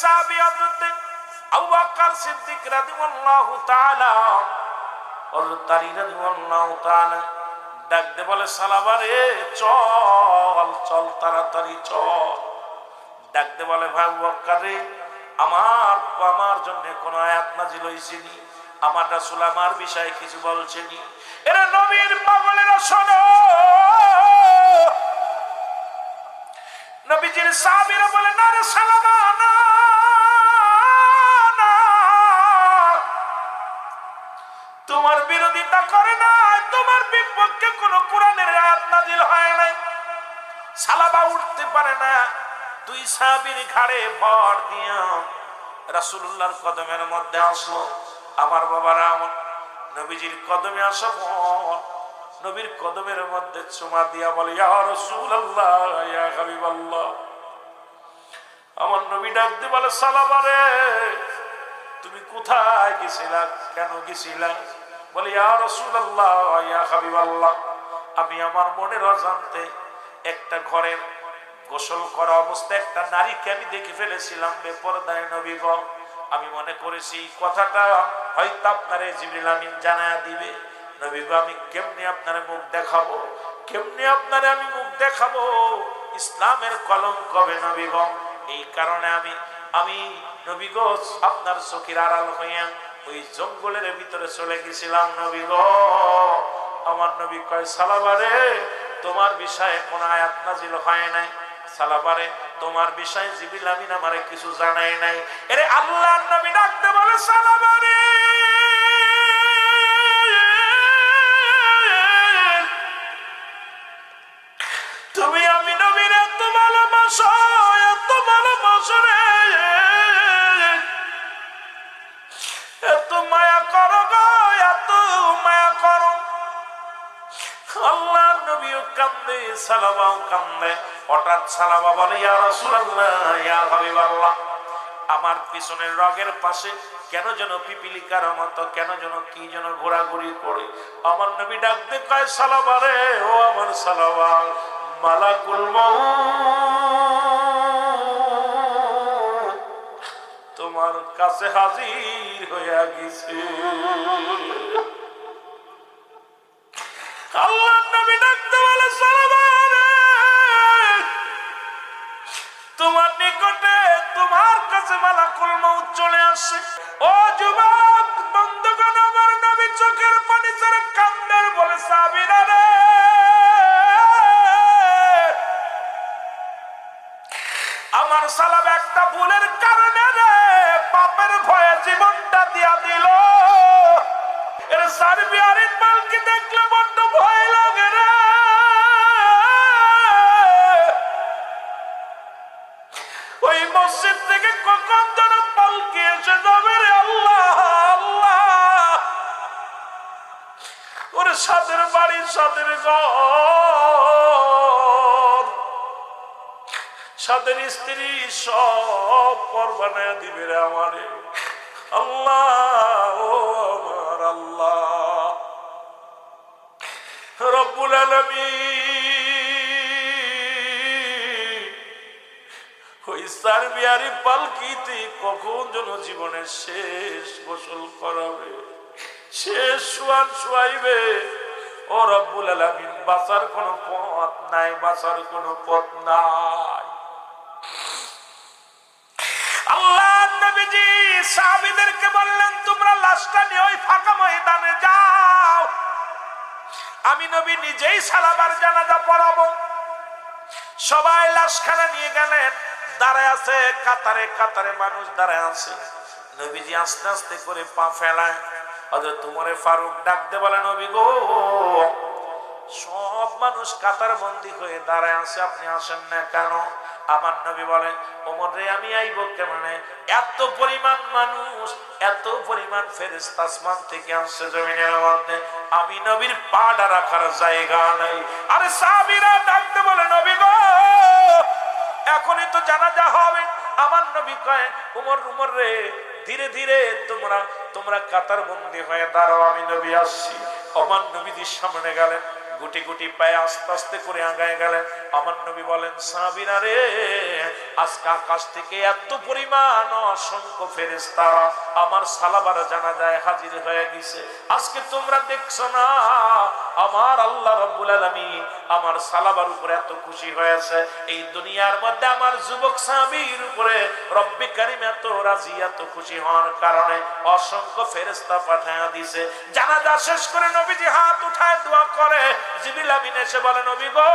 সাহাবী হযরত আবু বকর সিদ্দিক রাদিয়াল্লাহু তাআলা হযরত আলী রাদিয়াল্লাহু তাআলা ডাক দে বলে সালাবারে চল চল তাড়াতাড়ি চল। ডাক দে বলে ভাই আবু বকর রে আমার জন্য কোন আয়াত নাযিল হইছেনি? আমার রাসূল আমার বিষয়ে কিছু বলছেনি? এরা নবীর পাগলেরা শোনো। নবীজির সাহাবীরা বলে না রে সালামা না, তোমার বিরোধিতা করে না, তোমার বিপক্ষে কোন কোরআনের আয়াত নাযিল হয় নাই। সালাবা উঠতে পারে না, দুই সাহাবীর ঘাড়ে ভর দিয়া রাসূলুল্লাহর কদমের মধ্যে আসলো। আমার বাবারা আমার নবীজির কদমে আসা পর নবীর কদমের মধ্যে চুমা দিয়া বলে ইয়া রাসূলুল্লাহ ইয়া হাবিবাল্লাহ। আমার নবী ডাক দিয়ে বলে সালাবা রে তুমি কোথায় গেছিলা, কেন গেছিলা? বলে ইয়া রাসূলুল্লাহ ইয়া হাবিবাল্লাহ, আমি আমার মনের অজান্তে একটা ঘরের গোসল করা অবস্থায় একটা নারীকে আমি দেখে ফেলেছিলাম বেপরদায় নবী গো। আমি মনে করেছি কথাটা হয়তো আপনারে জিবরিল আমিন জানায়া দিবে। নবী গো আমি কেমনে আপনারে মুখ দেখাবো, কেমনে আপনারে আমি মুখ দেখাবো? ইসলামের কলঙ্ক হবে নবী গো। এই কারণে আমি নবী গো আপনার চোখের আড়াল হইয়া ওই জঙ্গলের ভিতরে চলে গেছিলাম নবী গো। আমার নবী কয় সালাবারে তোমার বিষয়ে কোন আয়াত নাযিল হয় নাই। সালাবারে তোমার বিষয়ে জিবরিল আমিন আমারে কিছু জানায় নাই। এরে আল্লাহর নবী ডাকতে বলে সালাবারে তুমি আমি নবীর এত ভালোবাসো, এত ভালোবাসো রে, এত মায়া করো গো, এত মায়া করো। আল্লাহর নবীও কান্দে, সালাবাও কান্দে। হঠাৎ সালাবা বলে ইয়া রাসূলুল্লাহ ইয়া হাবিবাল্লাহ, আমার পিছনের রগের পাশে কেন যেন পিপিলিকার মতো কেন যেন কি যেন ঘোরাঘুরি করে। আমার নবী ডাক দিয়ে কয় সালাবা রে ও আমার সালাবা, মালাকুল মাউত তোমার কাছে হাজির হইয়া গেছে। আল্লাহর নবী ডাকতে বলে সালাবা রে তোমার নিকটে তোমার কাছে মালাকুল মাউত চলে আসে। ও যুবক বন্ধুগণ, আমার নবী চোখের পানি ছেড়ে কান্দের বলে সাহাবীরা রে আমার সালাবা একটা ভুলের কারণে রে পাপের ভয়ে জীবনটা দিয়া দিল। এর সার্বি আর ইকবালকে দেখলে বড্ড ভয় লাগে রে। ওই মসজিদ থেকে কখন যেন পালকি এসে যাবে রে আল্লাহ আল্লাহ। ওরে সাদের বাড়ি সাদের ঘর সাদের স্ত্রী সব পর বানায় দিবে রে আমারে আল্লাহ। ও আমার আল্লাহ রব্বুল আলামিন, ওই সার্বিয়ারি পালকিতে কখন যেন জীবনের শেষ গোসল করাবে, শেষ সোয়ান শোয়াইবে। ও রব্বুল আলামিন, বাঁচার কোনো পথ নাই, বাঁচার কোনো পথ নাই। আল্লাহর নবীজি সাহাবীদেরকে বললেন তোমরা লাশটা নিয়ে ওই ফাঁকা ময়দানে যাও, আমি নবী নিজেই সালাবার জানাজা পড়াবো। সবাই লাশখানা নিয়ে গেলেন। দাঁড়ায় আছে কাতারে কাতারে মানুষ দাঁড়ায় আছে। নবীজি আস্তে আস্তে করে পা ফেলায়। হযরত ওমর ফারুক ডাকতে বলে নবী গো সব মানুষ কাতার বন্দী হয়ে দাঁড়ায় আছে, আপনি আসেন না কেন? আমার নবী বলে ওমর রে আমি আইব কেমনে? এত পরিমাণ মানুষ, এত পরিমাণ ফেরেশতা আসমান থেকে আসছে জমিনের মধ্যে, আমি নবীর পাটা রাখার জায়গা নাই। আরে সাহাবীরা ডাকতে বলে নবী গো এখনই তো জানাজা হবে। আমার নবী কয় ওমর ওমর রে ধীরে ধীরে তোমরা কাতার বন্দী হয়ে দাঁড়াও, আমি নবী আসছি। আমার নবীজির সামনে গেলেন, গুটি গুটি পায়ে আস্তে আস্তে করে আগায় গেলেন। আমার নবী বলেন, সাহাবীরা রে, আজকে আকাশ থেকে এত পরিমাণ অসংখ্য ফেরেশতা আমার সালাবার জানাজায় হাজির হয়ে গেছে। আজকে তোমরা দেখছো না আমার আল্লাহ রাব্বুল আলামিন আমার সালাবার উপরে এত খুশি হয়েছে। এই দুনিয়ার মধ্যে আমার যুবক সাহাবীর উপরে রব্বে কারীম এত রাজি, এত খুশি হওয়ার কারণে অসংখ্য ফেরেশতা পাঠায়া দিয়েছে। জানাজা শেষ করে নবীজি হাত উঠায় দোয়া করে। জিবরিল আমিন এসে বলে, নবী গো,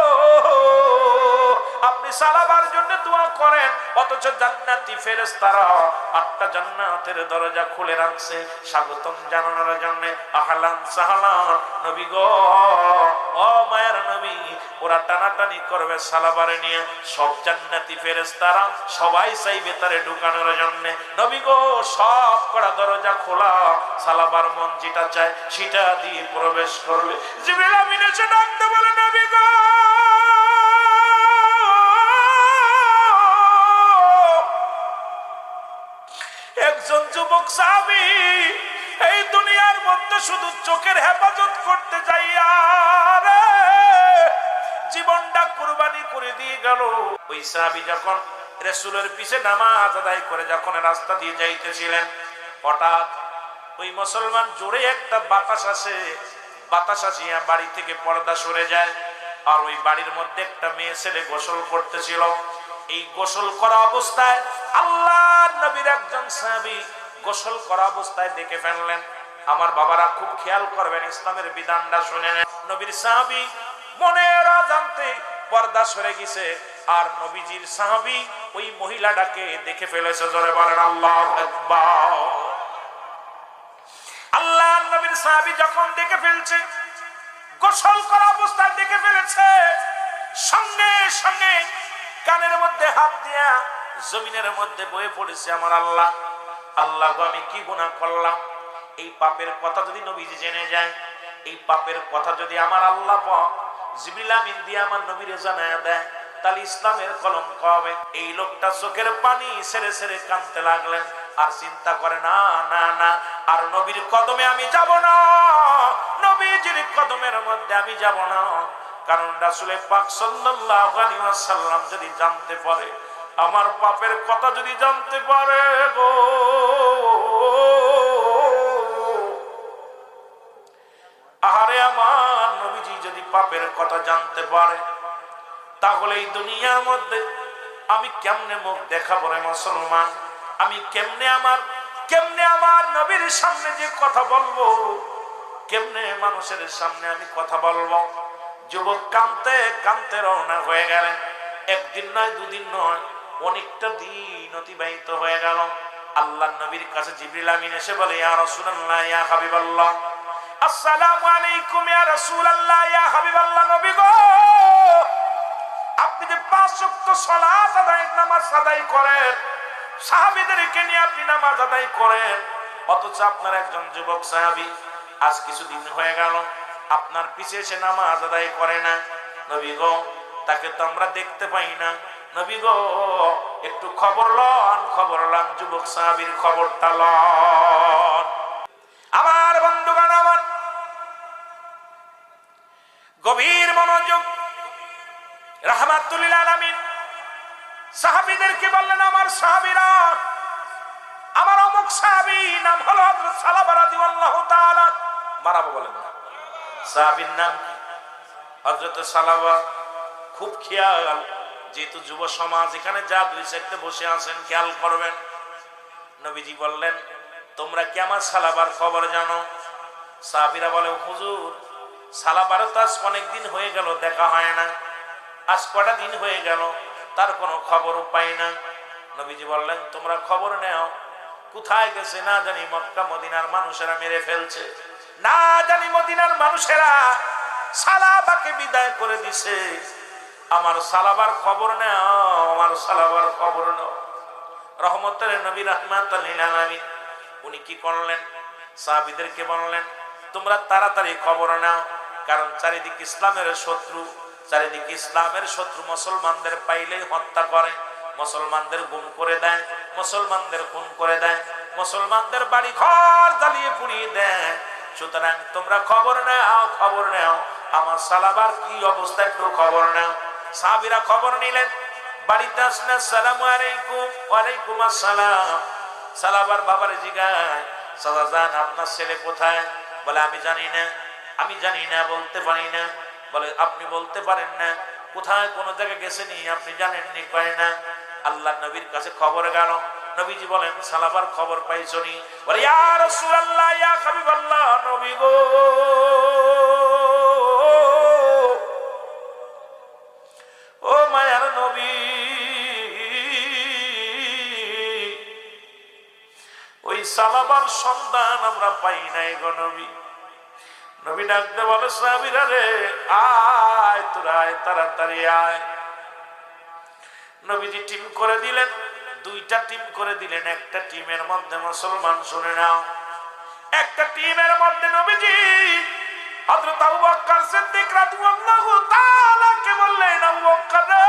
আপনি সালাবার জন্য দোয়া করেন, অথচ জান্নাতি ফেরেশতারা 8টা জান্নাতের দরজা খুলে রাখছে স্বাগতম জানানোর জন্য। আহলান সাহলান নবী গো, ও মায়ের নবী, ওরা টানাটানি করবে সালাবারে নিয়ে। সব জান্নাতি ফেরেশতারা সবাই চাইবে তারে ঢুকানোর জন্য। নবী গো, সব করা দরজা খোলা, সালাবার মন যেটা চায় সেটা দিয়ে প্রবেশ করবে। জিবরিল আমিন এসে ডাকতে বলে, নবী গো, একজন যুবক সাহাবী এই দুনিয়ার মধ্যে শুধু চোখের হেফাজত করতে যাইয়া রে জীবনটা কুরবানি করে দিয়ে গেল। ওই সাহাবী যখন রাসূলের পিছে নামাজ আদায় করে যখন রাস্তা দিয়ে যাইতেছিলেন, হঠাৎ ওই মুসলমান জোরে একটা বাতাস আসে, বাতাস আসিয়া বাড়ি থেকে পর্দা সরে যায়। আর ওই বাড়ির মধ্যে একটা মেয়ে ছেলে গোসল করতেছিল। এই গোসল করা অবস্থায় আল্লাহর নবীর একজন সাহাবী গোসল করা অবস্থায় দেখে ফেললেন। আমার বাবারা খুব খেয়াল করবেন, ইসলামের বিধানটা শুনে নেন। নবীর সাহাবী মনের অজান্তে পর্দা সরে গেছে, আর নবীজির সাহাবী ওই মহিলাটাকে দেখে ফেলেছে। জোরে বলেন আল্লাহু আকবার। আল্লাহর নবীর সাহাবী যখন দেখে ফেলছে, গোসল করা অবস্থায় দেখে ফেলেছে, সঙ্গে সঙ্গে কানের মধ্যে হাত দিয়া জমিনের মধ্যে বয়ে পড়েছে, আমার আল্লাহ, আল্লাহ গো, আমি কি গুনাহ করলাম? এই পাপের কথা যদি নবীজি জেনে যায়, এই পাপের কথা যদি আমার আল্লাহ পাক জিবরিল আমিন দিয়ে আমার নবীরে জানায়া দেয়, তাহলে ইসলামের কলঙ্ক হবে। এই লোকটা চোখের পানি ছেড়ে ছেড়ে কাঁদতে লাগলেন, আর চিন্তা করে, না না না, আর নবীর কদমে আমি যাব না, নবীজির কদমের মধ্যে আমি যাব না। কারণ রাসূল পাক সাল্লাল্লাহু আলাইহি ওয়াসাল্লাম যদি জানতে পারে, আমার পাপের কথা যদি জানতে পারে গো, আহারে আমার নবীজি যদি পাপের কথা জানতে পারে, তাহলে এই দুনিয়ার মধ্যে আমি কেমনে মুখ দেখাবো রে মুসলমান? আমি কেমনে আমার নবীর সামনে যে কথা বলবো, কেমনে মানুষের সামনে আমি কথা বলবো? যুবক কাঁদতে কাঁদতে রওনা হয়ে গেলেন। একদিন নয়, দুদিন নয়, অনেকটা দিন অতিবাহিত হয়ে গেল। আল্লাহর নবীর কাছে জিবরিল আমিন এসে বলে, ইয়া রাসূলুল্লাহ, ইয়া হাবিবাল্লাহ, আসসালামু আলাইকুম ইয়া রাসূলুল্লাহ, ইয়া হাবিবাল্লাহ, নবী গো, আপনি যে 5 ওয়াক্ত সালাত আদায়, নামাজ আদায় করেন, সাহাবীদেরকে নিয়ে আপনি নামাজ আদায় করেন, অথচ আপনার একজন যুবক সাহাবী আজ কিছুদিন হয়ে গেল আপনার পিছে এসে নামাজ আদায় করে না। নবী গো, তাকে তো আমরা দেখতে পাই না। নবী গো, একটু খবর লন, যুবক সাহাবীর খবরটা লন। আমার বন্ধুগণ, আমার গভীর মনোযোগ, রাহমাতুল লিল আলামিন সাহাবীদেরকে বললেন, আমার সাহাবীরা, আমার অমুক সাহাবী নাম হলো হযরত সালাবা রাদিয়াল্লাহু তাআলা, মারাবো বলেন না, সাহাবীর নাম কি? হযরত সালাবা। খুব খেয়াল, যেহেতু যুব সমাজ এখানে যা দুই চারটে বসে আছেন, খেয়াল করবেন। নবীজি বললেন, তোমরা কি আমার সালাবার খবর জানো? সাহাবীরা বলে, হুজুর, সালাবার তো আজ অনেকদিন হয়ে গেল দেখা হয় না, আজ কটা দিন হয়ে গেল তার কোনো খবরও পাই না। নবীজি বললেন, তোমরা খবর নেও, কোথায় গেছে না জানি, মক্কা মদিনার মানুষেরা মেরে ফেলছে, না জানি মদিনার মানুষেরা সালাবাকে বিদায় করে দিছে, আমার সালাবার খবর নেও, আমার সালাবার খবর নাও। রহমতের নবী রাহমাতুল লিল আলামিন উনি কি করলেন? সাহাবীদেরকে বললেন, তোমরা তাড়াতাড়ি খবর নাও, কারণ চারিদিকে ইসলামের শত্রু মুসলমানদের পাইলেই হত্যা করে, মুসলমানদের গুম করে দেয়, মুসলমানদের খুন করে দেয়, মুসলমানদের বাড়ি ঘর জ্বালিয়ে পুড়িয়ে দেয়। সুতরাং তোমরা খবর নাও, আমার সালাবার কি অবস্থা একটু খবর নাও। সাহাবীরা খবর নিলেন, বাড়িতে আসলেন, আসসালামু আলাইকুম। ওয়ালাইকুম আসসালাম। সালাবার বাবার জিগায়, চাচাজান আপনার ছেলে কোথায়? বলে আমি জানি না, আমি জানি না, বলতে পারি না। বলে আপনি বলতে পারেন না, কোথায় কোন জায়গায় গেছেনি আপনি জানেননি? কয় না। আল্লাহ নবীর কাছে খবর গেল। নবীজি বলেন সালাবার খবর পাইছনি? বলে ইয়া রাসূলুল্লাহ, ইয়া হাবিবাল্লাহ, নবী গো, ও মায়ার নবী, ওই সালাবার সন্ধান আমরা পাই নাই গো নবী। নবী ডাকতে বলে সাহাবীরা রে, আয় তোরা আয়, তাড়াতাড়ি আয়। নবীজি টিম করে দিলেন, দুইটা টিম করে দিলেন। একটা টিমের মধ্যে মুসলমান, শুনে নাও, একটা টিমের মধ্যে নবীজি হযরত আবু বকর সিদ্দিক রাদিয়াল্লাহু তাআলা কে বললেন, আবু বকর রে,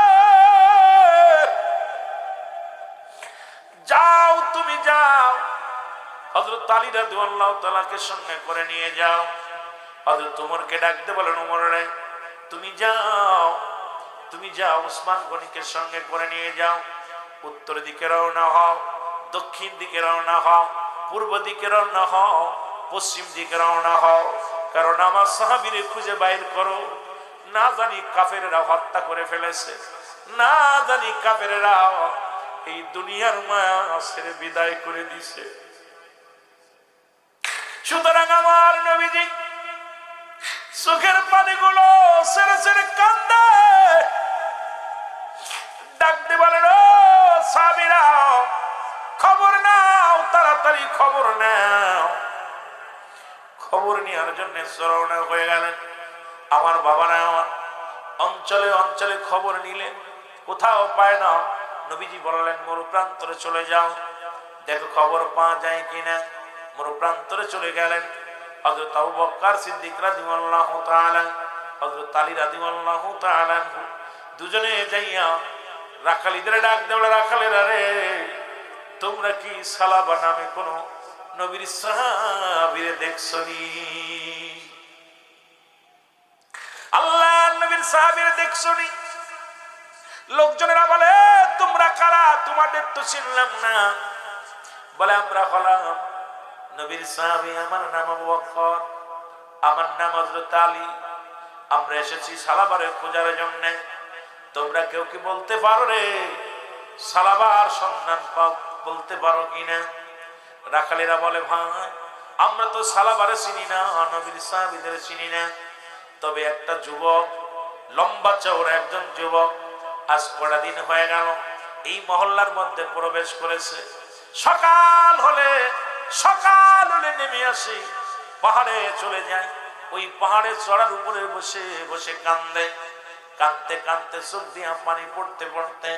যাও তুমি যাও, হযরত আলী রাদিয়াল্লাহু তাআলা কে সঙ্গে করে নিয়ে যাও। হযরত ওমরকে ডাকতে বলেন, ওমর রে তুমি যাও, তুমি যাও, ওসমান গনিকে সঙ্গে করে নিয়ে যাও। উত্তর দিকে রওনা হও, দক্ষিণ দিকে রওনা হও, পূর্ব দিকে রওনা হও, পশ্চিম দিকে রওনা হও, কারণ আমার সাহাবীরে খুঁজে বাইর করো। না জানি কাফেরেরা হত্যা করে ফেলেছে, না জানি কাফেরেরা এই দুনিয়ার মায়া ছেড়ে বিদায় করে দিছে। সুতরাং আমার নবীজি চোখের পানিগুলো ছেড়ে ছেড়ে কান্দে, ডাকতে বলেন, ও সাহাবীরা খবর নাও, তাড়াতাড়ি খবর নাও। খবর নেওয়ার জন্য রওনা হয়ে গেলেন। আমার বাবারা অঞ্চলে অঞ্চলে খবর নিলেন, কোথাও পায় না। নবীজি বললেন মরুপ্রান্তরে চলে যাও, দেখো খবর পাওয়া যায় কিনা। মরুপ্রান্তরে চলে গেলেন। হযরত আবু বকর সিদ্দিক রাদিয়াল্লাহু তাআলা, হযরত আলী রাদিয়াল্লাহু তাআলা দুজনে যাইয়া রাখালিদের ডাক দেওয়া, রাখালেরা রে, তোমরা কি সালাবা নামে কোন নবীর সাহাবীরে দেখছনি? আল্লাহ নবীর সাহাবীরে দেখছনি? লোকজনেরা বলে, তোমরা কারা? তোমাদের তো চিনলাম না। বলে আমরা হলাম নবীর সাহাবী, আমার নাম আবু বকর, আমার নাম হযরত আলী। আমরা এসেছি সালাবারে খোঁজার জন্য। তোমরা কেউ কি বলতে পারো রে সালাবার সন্ধান পাও, বলতে পারো কিনা? রাখালেরা বলে, ভাই আমরা তো সালাবারে চিনি না, নবীর সাহাবীদের চিনি না। তবে একটা যুবক, লম্বা চওড়া একজন যুবক, আজ কটা দিন হয়ে গেল এই মহল্লার মধ্যে প্রবেশ করেছে। সকাল হলে নেমে আসে, পাহাড়ে চলে যায়। ওই পাহাড়ে চড়ার উপরে বসে বসে কান্দে। কাঁদতে কাঁদতে চোখ দিয়া পানি পড়তে পড়তে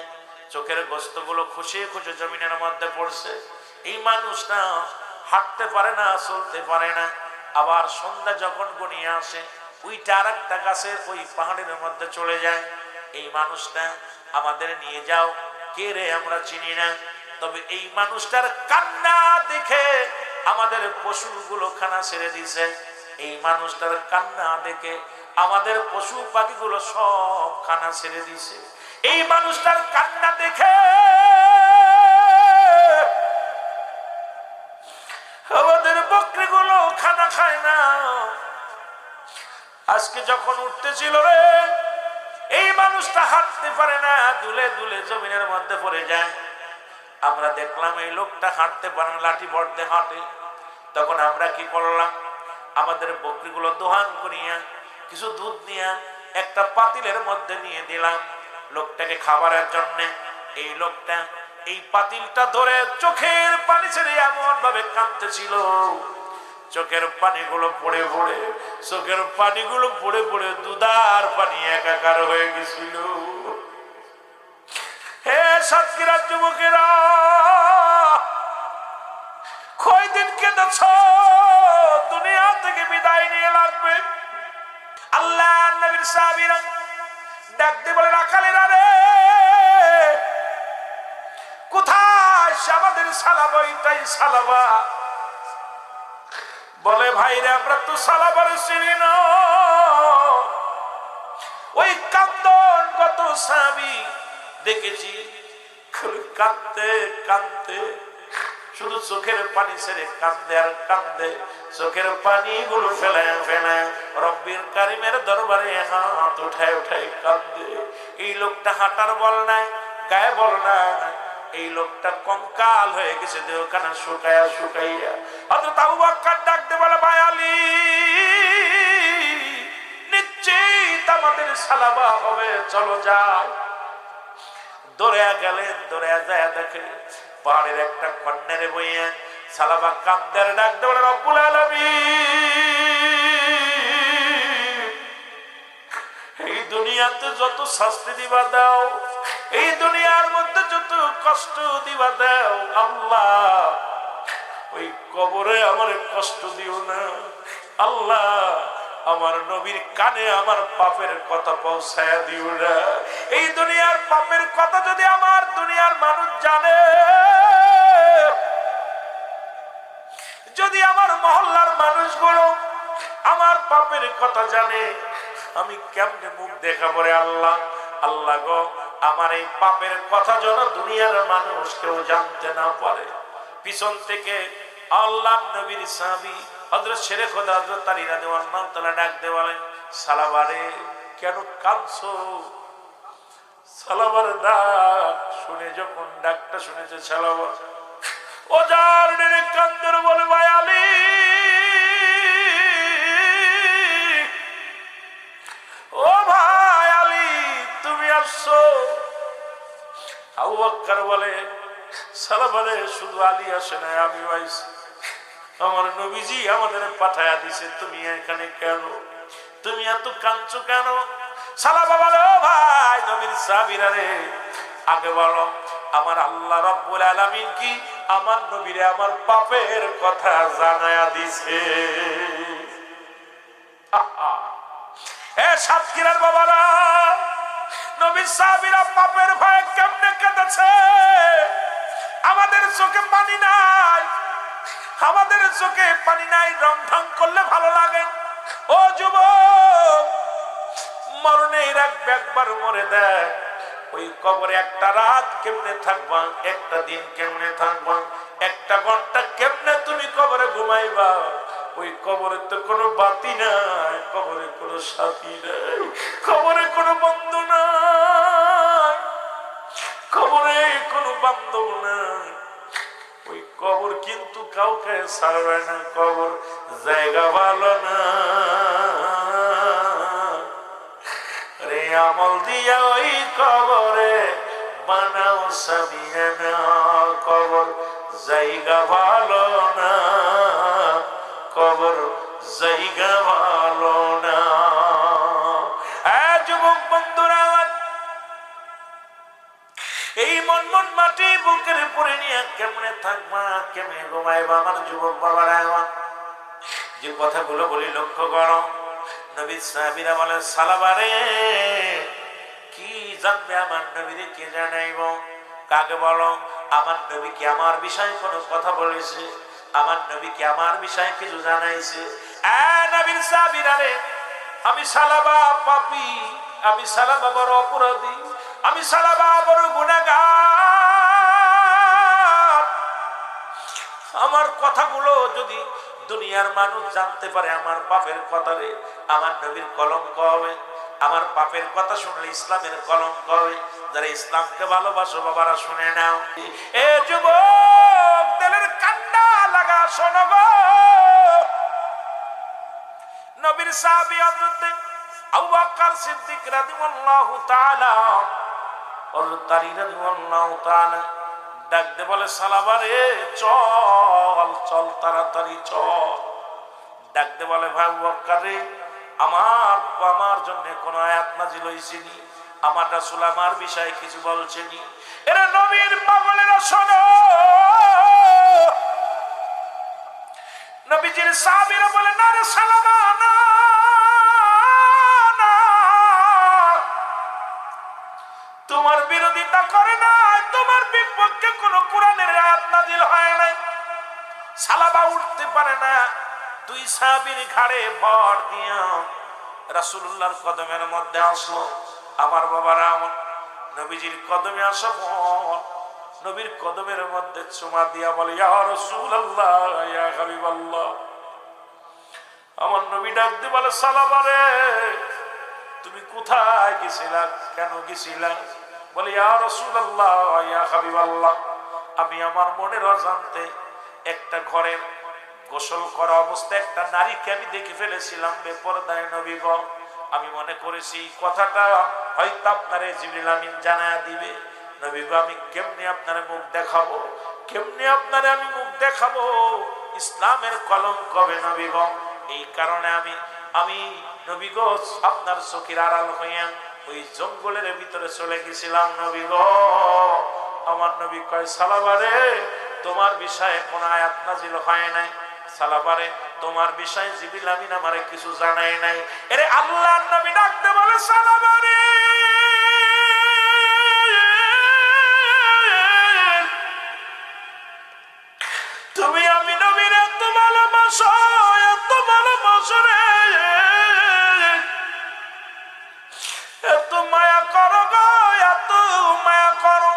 চোখের গোস্তগুলো খুশে খুশে জমিনের মধ্যে পড়ছে। এই মানুষটা হাঁটতে পারে না, চলতে পারে না। আবার সন্ধ্যা যখন গনিয়ে আসে, ওইটা আর একটা গাছের ওই পাহাড়ের মধ্যে চলে যায়। এই মানুষটা আমাদের নিয়ে যাও, কে রে আমরা চিনি না। তবে এই মানুষটার কান্না দেখে আমাদের পশুগুলো খানা ছেড়ে দিছে। এই মানুষটার কান্না দেখে আমাদের পশু পাখিগুলো সব খানা ছেড়ে দিছে। এই মানুষটার কান্না দেখে আমাদের বকরিগুলো খানা খায় না। আজকে যখন উঠতেছিল রে, এই মানুষটা হাঁটতে পারে না, দুলে দুলে জমিনের মধ্যে পড়ে যায়। আমরা দেখলাম এই লোকটা হাঁটতে পারে না, লাঠি বর্দে হাঁটে। তখন আমরা কি করলাম, আমাদের বকরিগুলো দোহান করিয়া কিছু দুধ নিয়ে একটা পাতিলের মধ্যে নিয়ে দিলাম লোকটাকে খাবারের জন্য। এই লোকটা এই পাতিলটা ধরে চোখের পানি ছেড়ে এমন ভাবে কাঁদতেছিল, চোখের পানিগুলো পড়ে পড়ে দুধার পানি একাকার হয়ে গেছিল। হে সাতক্ষীরার যুবকেরা, কয়দিন কেঁদেছ? দুনিয়া থেকে বিদায় নিয়ে লাগবে। আল্লাহ নবীর সাহাবীরা ডাকতে বলে, রাখালেরা রে, কোথায় আমাদের সালাবা? এটাই সালাবা। বলে, ভাইরে আমরা তো সালাবারে চিনি না, ওই কান্দন কত সাহাবী দেখেছি, কাঁদতে কাঁদতে শুধু চোখের পানি ছেড়ে কান্দে আর কান্দে, চোখের পানি গুলো ফেলায় ফেলায় রব্বির কারিমের দরবারে হাত উঠায় উঠায় কান্দে। এই লোকটা হাঁটার বল নাই, গায়ে বল নাই, এই লোকটা কঙ্কাল হয়ে গেছে দেহখানা শুকাইয়া শুকাইয়া। হযরত আবু বকর ডাকতে বলে, ভাই আলী, নিশ্চিত আমাদের সালাবা হবে, চলো যাই। দৌড়ে গেলেন, দৌড়ে যায় দেখে পাহাড়ের একটা কন্যারে বইয়া সালাবা কান্দের ডাকতে বলে, রব্বুল আলামিন, এই দুনিয়াতে যত শাস্তি দিবা দাও, এই দুনিয়ার মধ্যে যত কষ্ট দিবা দাও, আল্লাহ ওই কবরে আমার কষ্ট দিও না। আল্লাহ আমার নবীর কানে আমার পাপের কথা পৌঁছায়া দিও না। এই দুনিয়ার পাপের কথা যদি আমার দুনিয়ার মানুষ জানে, যদি আমার মহল্লার মানুষগুলো আমার পাপের কথা জানে, আমি কেমনে মুখ দেখাবো রে আল্লাহ। আল্লাহ গো, আমার এই পাপের কথা যেন দুনিয়ার মানুষ কেউ জানতে না পারে। পিছন থেকে আল্লাহ নবীর সাহাবী হযরত শেরে খোদা হযরত আলী রাদিয়াল্লাহু তাআলা ডাকতে বলেন, সালাবারে কেন কাঁদছো? সালাবার ডাক শুনে যখন ডাকটা শুনেছে সালাবা ও যার নেড়ে কান্দর বলে, ভাই আলী, ও ভাই আলী, তুমি আসছো? আবু বকর বলে, সালাবারে শুধু আলী আসে না, আমি আইছি। আমার নবীজি আমাদের পাঠায়া দিছে, তুমি এখানে কেন? তুমি এত কাঁদছো কেন? সালাবা বলে, ও ভাই নবীর সাহাবীরা রে, আগে বলো আমার আল্লাহ রাব্বুল আলামিন কি আমার নবীরে আমার পাপের কথা জানায়া দিছে? এ সাতক্ষীরার বাবারা, নবীর সাহাবীরা পাপের ভয়ে কেমনে কেঁদেছে। আমাদের চোখে পানি নাই, আমাদের চোখে পানি নাই, রং ঢং করলে ভালো লাগে। ও যুবক, মরণের একবার মরে দেখ, ওই কবরে একটা রাত কেমনে থাকবা, একটা দিন কেমনে থাকবা, একটা ঘন্টা কেমনে তুমি কবরে ঘুমাইবা। ওই কবরে তো কোনো বাতি নাই, কবরে কোনো সাথী নাই, কবরে কোনো বন্ধু নাই, কবরে কোনো বান্ধব নাই। ওই কবর কিন্তু কাউকে ছাড়বে না, কবর জায়গা ভালো না রে। আমল দিয়া ওই কবরে বানাও সামিয়ানা, কবর জায়গা ভালো না, কবর জায়গা ভালো না। যুবক বন্ধুরা, এই মন মন মাটি বুকের উপরে নিয়ে কেমনে থাকবা, কেমনে ঘুমাইবা? আমার যুবক বাবারা, যে কথাগুলো বলি লক্ষ্য করো। নবীর সাহাবীরা বলে, সালাবারে কি জানবে আমার নবীরে, কে জানাইব? কাকে বলো? আমার নবী কি আমার বিষয়ে কোনো কথা বলেছে? আমার নবী কি আমার বিষয়ে কিছু জানাইছে? নবীর সাহাবীরা রে, আমি সালাবা পাপী, আমি সালাবা বড় অপরাধী, আমি সালাবা বড় গুনাহগার। আমার কথাগুলো যদি দুনিয়ার মানুষ জানতে পারে, আমার পাপের কথা রে, আমার নবীর কলঙ্ক হবে। আমার পাপের কথা শুনলে ইসলামের কলঙ্ক হবে। যারা ইসলামকে ভালোবাসো বাবারা শুনে নাও। এ যুবক, দিলের কান্না লাগা শোনো গো। নবীর সাহাবী হযরত আবু বকর সিদ্দিক রাদিয়াল্লাহু তাআলা, হযরত আলী রাদিয়াল্লাহু তাআলা ডাকতে বলে, সালাবারে চল চল, তাড়াতাড়ি চল। ডাকতে বলে, ভাই আবু বকর রে, আমার জন্য কোন আয়াত নাযিল হইছেনি? আমার রাসূল আমার বিষয়ে কিছু বলছেনি? এরা নবীর পাগলেরা শোনো। নবীজির সাহাবীরা বলে, না রে সালাবা, না, তোমার বিরোধিতা করে না, তোমার বিপক্ষে কোন কোরআনের আয়াত নাযিল হয় নাই। সালাবা উঠতে পারে না, দুই সাহাবীর ঘাড়ে ভর দিয়া রাসূলুল্লাহর কদমের মধ্যে আসলো। আমার বাবারা, আমার নবীজির কদমে আসা পর নবীর কদমের মধ্যে চুমা দিয়া বলে, ইয়া রাসূলুল্লাহ, ইয়া হাবিবাল্লাহ। আমার নবী ডাক দিয়ে বলে, সালামা রে, তুমি কোথায় গেছিলা, কেন গেছিলা? বলে, ইয়া রাসূলুল্লাহ, ইয়া হাবিবাল্লাহ, আমি আমার মনের অজান্তে একটা ঘরের গোসল করা অবস্থায় একটা নারীকে আমি দেখে ফেলেছিলাম বেপরদায় নবী গো। আমি মনে করেছি কথাটা হয়তো আপনারে জিবরিল আমিন জানায়া দিবে। নবী গো, আমি কেমনে আপনার মুখ দেখাবো, কেমনে আপনারে আমি মুখ দেখাবো? ইসলামের কলঙ্ক হবে নবী গো। এই কারণে আমি নবী গো আপনার চোখের আড়াল হইয়া ওই জঙ্গলের ভিতরে চলে গেছিলাম নবী গো। আমার নবী কয়, সালাবারে, তোমার বিষয়ে কোন আয়াত নাজিল হয় নাই। সালাবারে, তোমার বিষয়ে জিবরিল আমিন আমারে কিছু জানাই নাই। এরে আল্লাহর নবী ডাকতে বলে, সালাবারে, তুমি আমি নবীর এত ভালোবাসো, এত ভালোবাসো রে, এত মায়া করো গো, এত মায়া করো।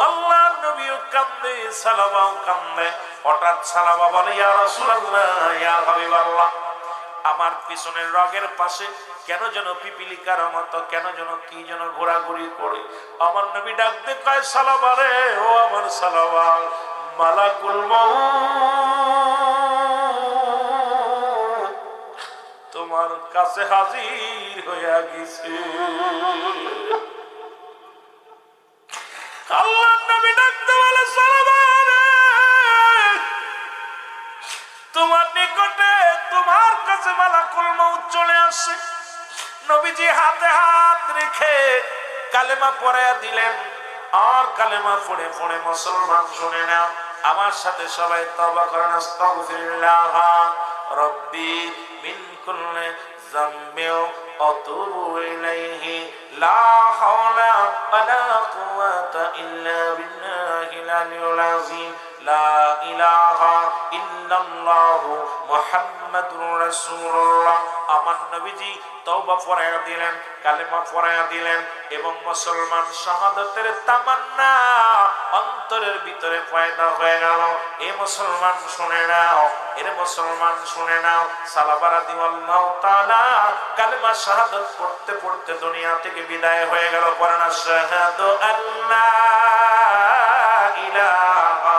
আল্লাহর নবীও কান্দে, সালাবাও কান্দে। হঠাৎ সালাবা বলে, ইয়া রাসূলুল্লাহ, ইয়া হাবিবাল্লাহ, আমার পিছনের রগের পাশে কেন যেন পিপিলিকার মতো কেন যেন কি যেন ঘোরাঘুরি করে। আমার নবী ডাকতে কয়, সালাবা রে, ও আমার সালাবা, মালাকুল মউত তোমার কাছে হাজির হইয়া গেছে। আল্লাহর নবী ডাকতে বলে, সালাবা রে, তোমার নিকটে তোমার কাছে মালাকুল মউত চলে আসে। নবীজি হাতে হাত রেখে কালেমা পড়ায়া দিলেন। আর কালেমা পড়ে পড়ে মুসলমান শুনে নাও, আমার সাথে সবাই তওবা করেন, আস্তাগফিরুল্লাহ রব্বি মিন কুল্লি যামবিন আতুবু ইলাইহি লা হাওলা ওয়ালা কুওয়াতা ইল্লা বিল্লাহিল আলিয়্যিল আযীম লা ইলাহা ইল্লাল্লাহু মুহাম্মাদুর রাসূলুল্লাহ। আমার নবীজি তওবা পড়ায়া দিলেন, কালেমা পড়ায়া দিলেন এবং মুসলমান শাহাদাতের তামান্না অন্তরের ভিতরে পয়দা হয়ে গেল। এই মুসলমান শুনে নাও, এর মুসলমান শুনে নাও, সালাবা রাদিয়াল্লাহু তাআলা কালেমা শাহাদাত পড়তে পড়তে দুনিয়া থেকে বিদায় হয়ে গেল। পড়েন, আশহাদু আল্লা ইলাহা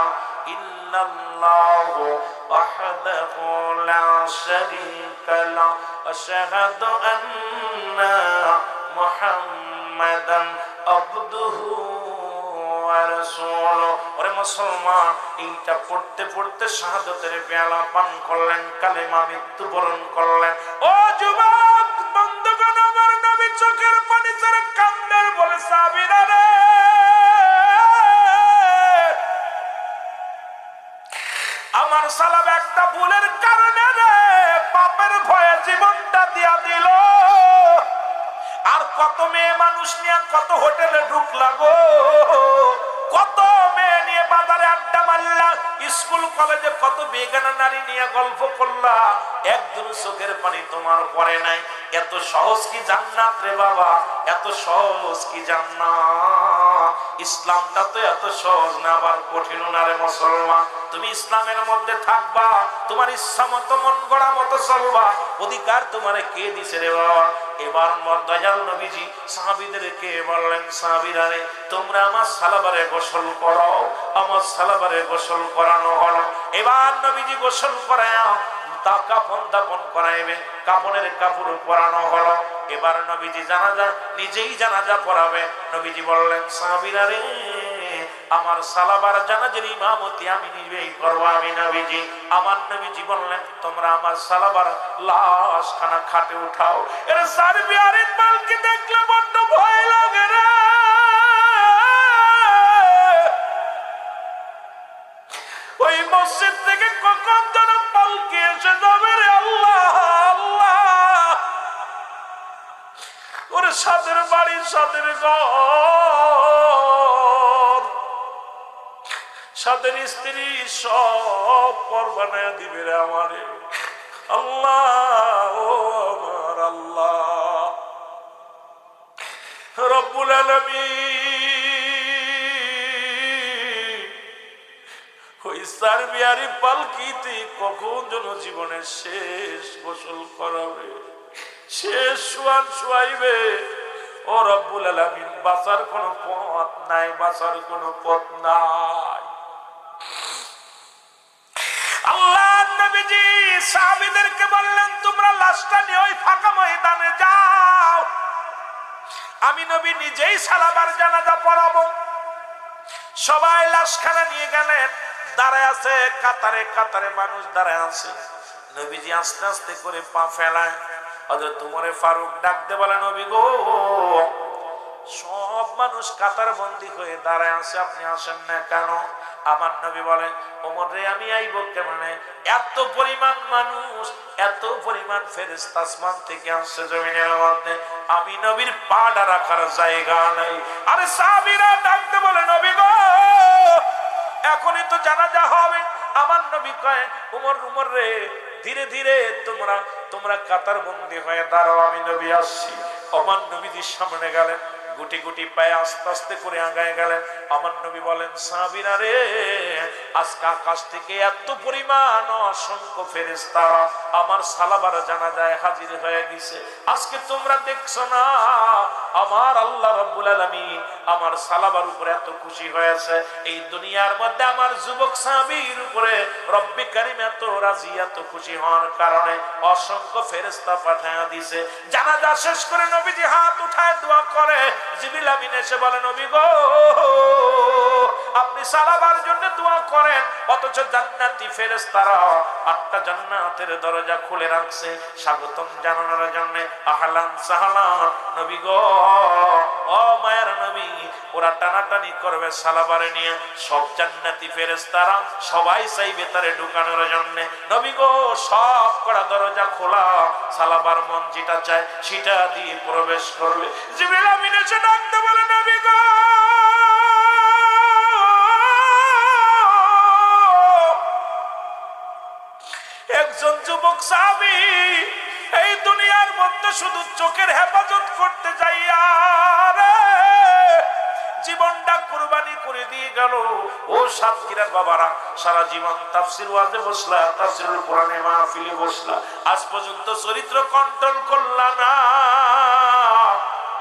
ইল্লাল্লাহু ওয়াহদাহু লা শারীকা লাহু আশহাদু আন্না মুহাম্মাদান আবদুহু ওয়া রাসূলুহু। ওরে মুসলমান, এইটা পড়তে পড়তে শাহাদাতের পেয়ালা পান করলেন, কালেমা মৃত্যুবরণ করলেন। ও যুবক বন্ধুগণ, আমার নবী চোখের পানি ছেড়ে কান্দেন, বলে, সাহাবীরা রে, আমার সালাব একটা ভুলের কারণে রে পাপের ভয়ে জীবনটা দিয়া দিল। আর কত মেয়ে মানুষ নিয়ে কত হোটেলে ঢুকলা গো, কত মেয়ে নিয়ে বাজারে আড্ডা মারলা, স্কুল কলেজে কত বেগানা নারী নিয়ে গল্প করলা, একদম চোখের পানি তোমার পড়ে নাই। এত সহজ কি জান্নাত রে বাবা, এত সহজ কি জান্নাত? ইসলামটা তো এত সহজ না, আবার কঠিন না রে মুসলমান। তুমি ইসলামের মধ্যে থাকবা, তোমার ইচ্ছা মতো মন গড়া মতো চলবা, অধিকার তোমারে কে দিছে রে বাবা? এবার দয়াল নবীজি সাহাবীদেরকে বললেন, সাহাবীরা রে, তোমরা আমার সালাবারে গোসল করো। আমার সালাবারে গোসল করানো হলো। এবার নবীজি গোসল করায় তা কাফন দাফন করাইবে, কাফনের কাপড় পরানো হলো। এবার নবীজি জানাজা নিজেই জানাজা পড়াবে। নবীজি বললেন, সাহাবীরা রে, আমার সালাবার জানাজার ইমামতি আমি নিজেই করবো, আমি নবীজি। আমার নবীজি বললেন, তোমরা আমার সালাবার লাশ খানা খাটে উঠাও। এর সারবি আর ইকবালকে দেখলে বড্ড ভয় লাগে রে। ওই মসজিদ থেকে কখন যেন পালকি এসে যাবে রে, আল্লাহ আল্লাহ। ওরে সাদের বাড়ি, সাদের ঘর, সাদের স্ত্রী সব পর বানায় দিবে রে আমারে। আল্লাহ, ও আমার আল্লাহ রব্বুল আলামিন, ওই সার্বিয়ারি পালকিতে কখন যেন জীবনের শেষ গোসল করাবে, শেষ সোয়ান শোয়াইবে। ও রব্বুল আলামিন, বাঁচার কোনো পথ নাই, বাঁচার কোনো পথ নাই। আল্লাহ নবীজি সাহাবীদেরকে বললেন, তোমরা লাশটা নিয়ে ওই ফাঁকা ময়দানে যাও, আমি নবী নিজেই সালাবার জানাজা পড়াবো। সবাই লাশখানা নিয়ে গেলেন, দাঁড়ায় আছে কাতারে কাতারে মানুষ দাঁড়ায় আছে। নবীজি আস্তে আস্তে করে পা ফেলায়। হযরত ওমর ফারুক ডাকতে বলে, নবী গো, সব মানুষ কাতার বন্দী হয়ে দাঁড়ায় আছে, আপনি আসেন না কেন? আমার নবী বলে, ওমর রে, আমি আইব কেমনে? এত পরিমাণ মানুষ, এত পরিমাণ ফেরেশতা আসমান থেকে আসছে জমিনের মধ্যে, আমি নবীর পাটা রাখার জায়গা নাই। আরে সাহাবীরা ডাকতে বলে, নবী গো, এখনই তো জানাজা হবে। আমার নবী কয়, ওমর, ওমর রে, ধীরে ধীরে তোমরা কাতার বন্দী হয়ে দাঁড়াও, আমি নবী আসছি। আমার নবীজির সামনে গেলেন, গুটি গুটি পায়ে আস্তে আস্তে করে আগায় গেলেন। আমার নবী বলেন, সাহাবীরা রে, আজকে আকাশ থেকে এত পরিমাণ অসংখ্য ফেরেশতা আমার সালাবার জানাজায় হাজির হয়ে গেছে। আজকে তোমরা দেখছো না, আমার আল্লাহ রাব্বুল আলামিন আমার সালাবার উপরে এত খুশি হয়েছে। এই দুনিয়ার মধ্যে আমার যুবক সাহাবীর উপরে রব্বে কারীম এত রাজি, এত খুশি হওয়ার কারণে অসংখ্য ফেরেশতা পাঠায়া দিয়েছে। জানাজা শেষ করে নবীজি হাত উঠায় দোয়া করে। জিবরিল আমিন এসে বলে, নবী গো, আপনি সালাবার জন্য দোয়া করেন, অথচ জান্নাতি ফেরেশতারা 8টা জান্নাতের দরজা খুলে রাখছে স্বাগতম জানানোর জন্য। আহলান সাহলান, নবী গো, ও মায়ের নবী, ওরা টানাটানি করবে সালাবারে নিয়ে। সব জান্নাতি ফেরেশতারা সবাই চাইবে তারে ঢুকানোর জন্য। নবী গো, সব করা দরজা খোলা, সালাবার মন যেটা চায় সেটা দিয়ে প্রবেশ করবে। জিবরিল আমিন এসে ডাকতে বলে, নবী গো, একজন যুবক সাহাবী এই দুনিয়ার মধ্যে শুধু চোখের হেফাজত করতে যাইয়া রে জীবনটা কুরবানি করে দিয়ে গেল। ও সাতক্ষীরার বাবারা, সারা জীবন তাফসীর ওয়াজে বসলা, তাফসীরুল কোরআনে মাহফিলে বসলা, আজ পর্যন্ত চরিত্র কন্ট্রোল করলা না।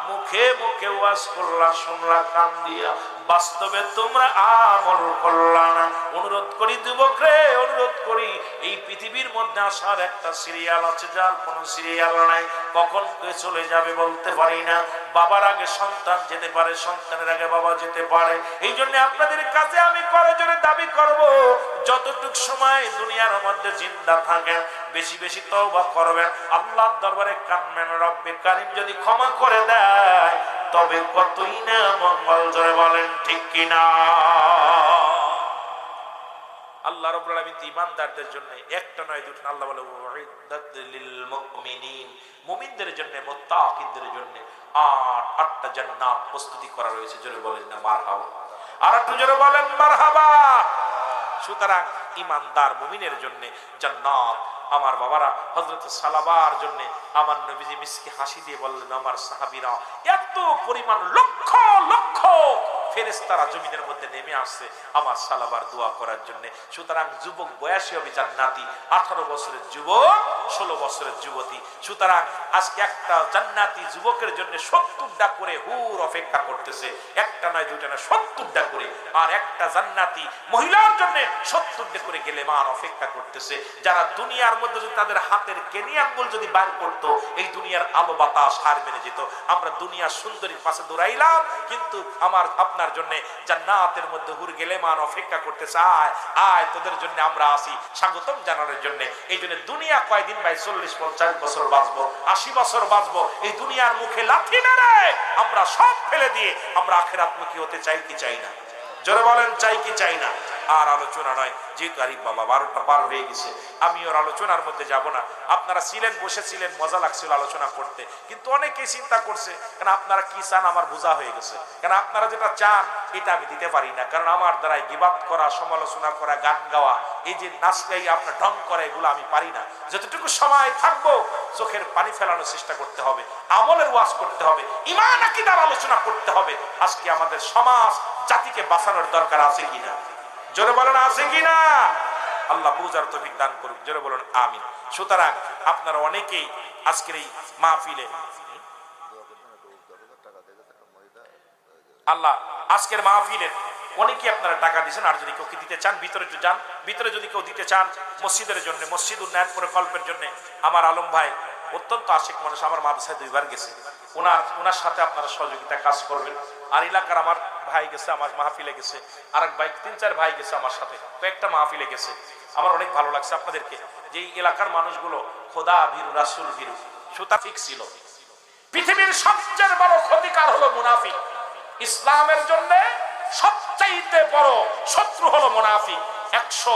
মুখে মুখে ওয়াজ করলা, শুনলা কান দিয়া, বাস্তবে তোমরা আমল করলা না। অনুরোধ করি যুবক রে, অনুরোধ করি, এই পৃথিবীর মধ্যে আসার একটা সিরিয়াল আছে, যার কোনো সিরিয়াল নাই। কখন কে চলে যাবে বলতে পারি না। বাবার আগে সন্তান যেতে পারে, সন্তানের আগে বাবা যেতে পারে। এই জন্য আপনাদের কাছে আমি করজোরে দাবি করব, যতটুক সময় দুনিয়ার মধ্যে জিন্দা থাকেন বেশি বেশি তওবা করবেন, আল্লাহর দরবারে কাঁদবেন। রব্বে কারীম যদি ক্ষমা করে দেয় তবে কতই না মঙ্গল। জোরে বলেন ঠিক কিনা? আল্লাহ রাব্বুল আলামিন ঈমানদারদের জন্য একটা নয় দুটো, আল্লাহ বলে উইদ্দাত লিল মুমিনিন, মুমিনদের জন্য, মুত্তাকিনদের জন্য 8টা জান্নাত প্রস্তুতি করা রয়েছে। জোরে বলেন না মারহাবা। আর একটু জোরে বলেন মারহাবা। সুতরাং ঈমানদার মুমিনের জন্য জান্নাত। আমার বাবারা, হযরত সালাবার জন্য আমার নবীজি মিসকে হাসি দিয়ে বললেন, আমার সাহাবীরা এত পরিমাণ লক্ষ লক্ষ ফেরেশতারা জমিনের মধ্যে নেমে আসছে আমার সালাবার দোয়া করার জন্য। সুতরাং যুবক বয়সী হবে জান্নাতি, 18 বছরের যুবক, 16 বছরের যুবতী। সুতরাং আজকে একটা জান্নাতি যুবকের জন্য 70টা করে হুর অপেক্ষা করতেছে, একটা নয় দুইটা নয়, 70টা করে। আর একটা জান্নাতি মহিলার জন্য 70টা করে গেলেমান অপেক্ষা করতেছে। যারা দুনিয়ার মধ্যে যদি তাদের হাতের কেনি আঙ্গুল যদি বার করতো, এই দুনিয়ার আলো বাতাস হার মেনে যেত। আমরা দুনিয়ার সুন্দরীর পাশে দৌড়াইলাম, কিন্তু আমার আপনার জন্য জান্নাতের মধ্যে হুর গেলেমান অপেক্ষা করতে চায়। আয় তোদের জন্য আমরা আসি স্বাগতম জানানোর জন্য। এই জন্য দুনিয়া কয়দিন ভাই, 40-50 বছর বাঁচবো, 80 বছর বাঁচবো, এই দুনিয়ার মুখে লাথি মেরে আমরা সব ফেলে দিয়ে আমরা আখিরাতমুখী হতে চাই কি চাই না? জোরে বলেন চাই কি চাই না? আর আলোচনা নয়, যেহেতু আরিফ বাবা 12টা পার হয়ে গেছে, আমি ওর আলোচনার মধ্যে যাব না। আপনারা ছিলেন, বসেছিলেন, মজা লাগছিল আলোচনা করতে, কিন্তু অনেকেই চিন্তা করছে কেন আপনারা কি চান আমার বোঝা হয়ে গেছে, কেন আপনারা যেটা চান এটা আমি দিতে পারি না, কারণ আমার দ্বারাই গিবাত করা, সমালোচনা করা, গান গাওয়া, এই যে নাচ গাই আপনার ঢং করা, এগুলো আমি পারি না। যতটুকু সময় থাকবো চোখের পানি ফেলানোর চেষ্টা করতে হবে, আমলের ওয়াজ করতে হবে, ঈমান আকীদার আলোচনা করতে হবে। আজকে আমাদের সমাজ জাতিকে বাঁচানোর দরকার আছে কিনা? জোরে বলেন আছে কিনা? আল্লাহ বুঝার তৌফিক দান করুক, জোরে বলেন আমিন। সুতরাং আপনারা অনেকেই আজকের এই মাহফিলে আল্লাহ আজকের মাহফিলে অনেকেই আপনারা টাকা দিয়েছেন, আর যদি কেউ দিতে চান ভিতরে একটু যান, ভিতরে যদি কেউ দিতে চান মসজিদের জন্য, মসজিদ উন্নয়ন প্রকল্পের জন্য। আমার আলম ভাই অত্যন্ত আশিক মানুষ, আমার মাদ্রাসায় 2 বার গেছে, ওনার সাথে আপনারা সহযোগিতা কাজ করবেন। আর এলাকার আমার ভাই গেছে, আমার মাহফিলে গেছে, আর এক ভাই 3-4 ভাই গেছে আমার সাথে, কয়েকটা মাহফিলে গেছে। আমার অনেক ভালো লাগছে আপনাদেরকে, যে এই এলাকার মানুষগুলো খোদা ভীরু, রাসূল ভীরু, সুতাফিক ছিল। পৃথিবীর সবচেয়ে বড় ক্ষতিকার হলো মুনাফিক। ইসলামের জন্য সবচাইতে বড় শত্রু হলো মুনাফিক। 100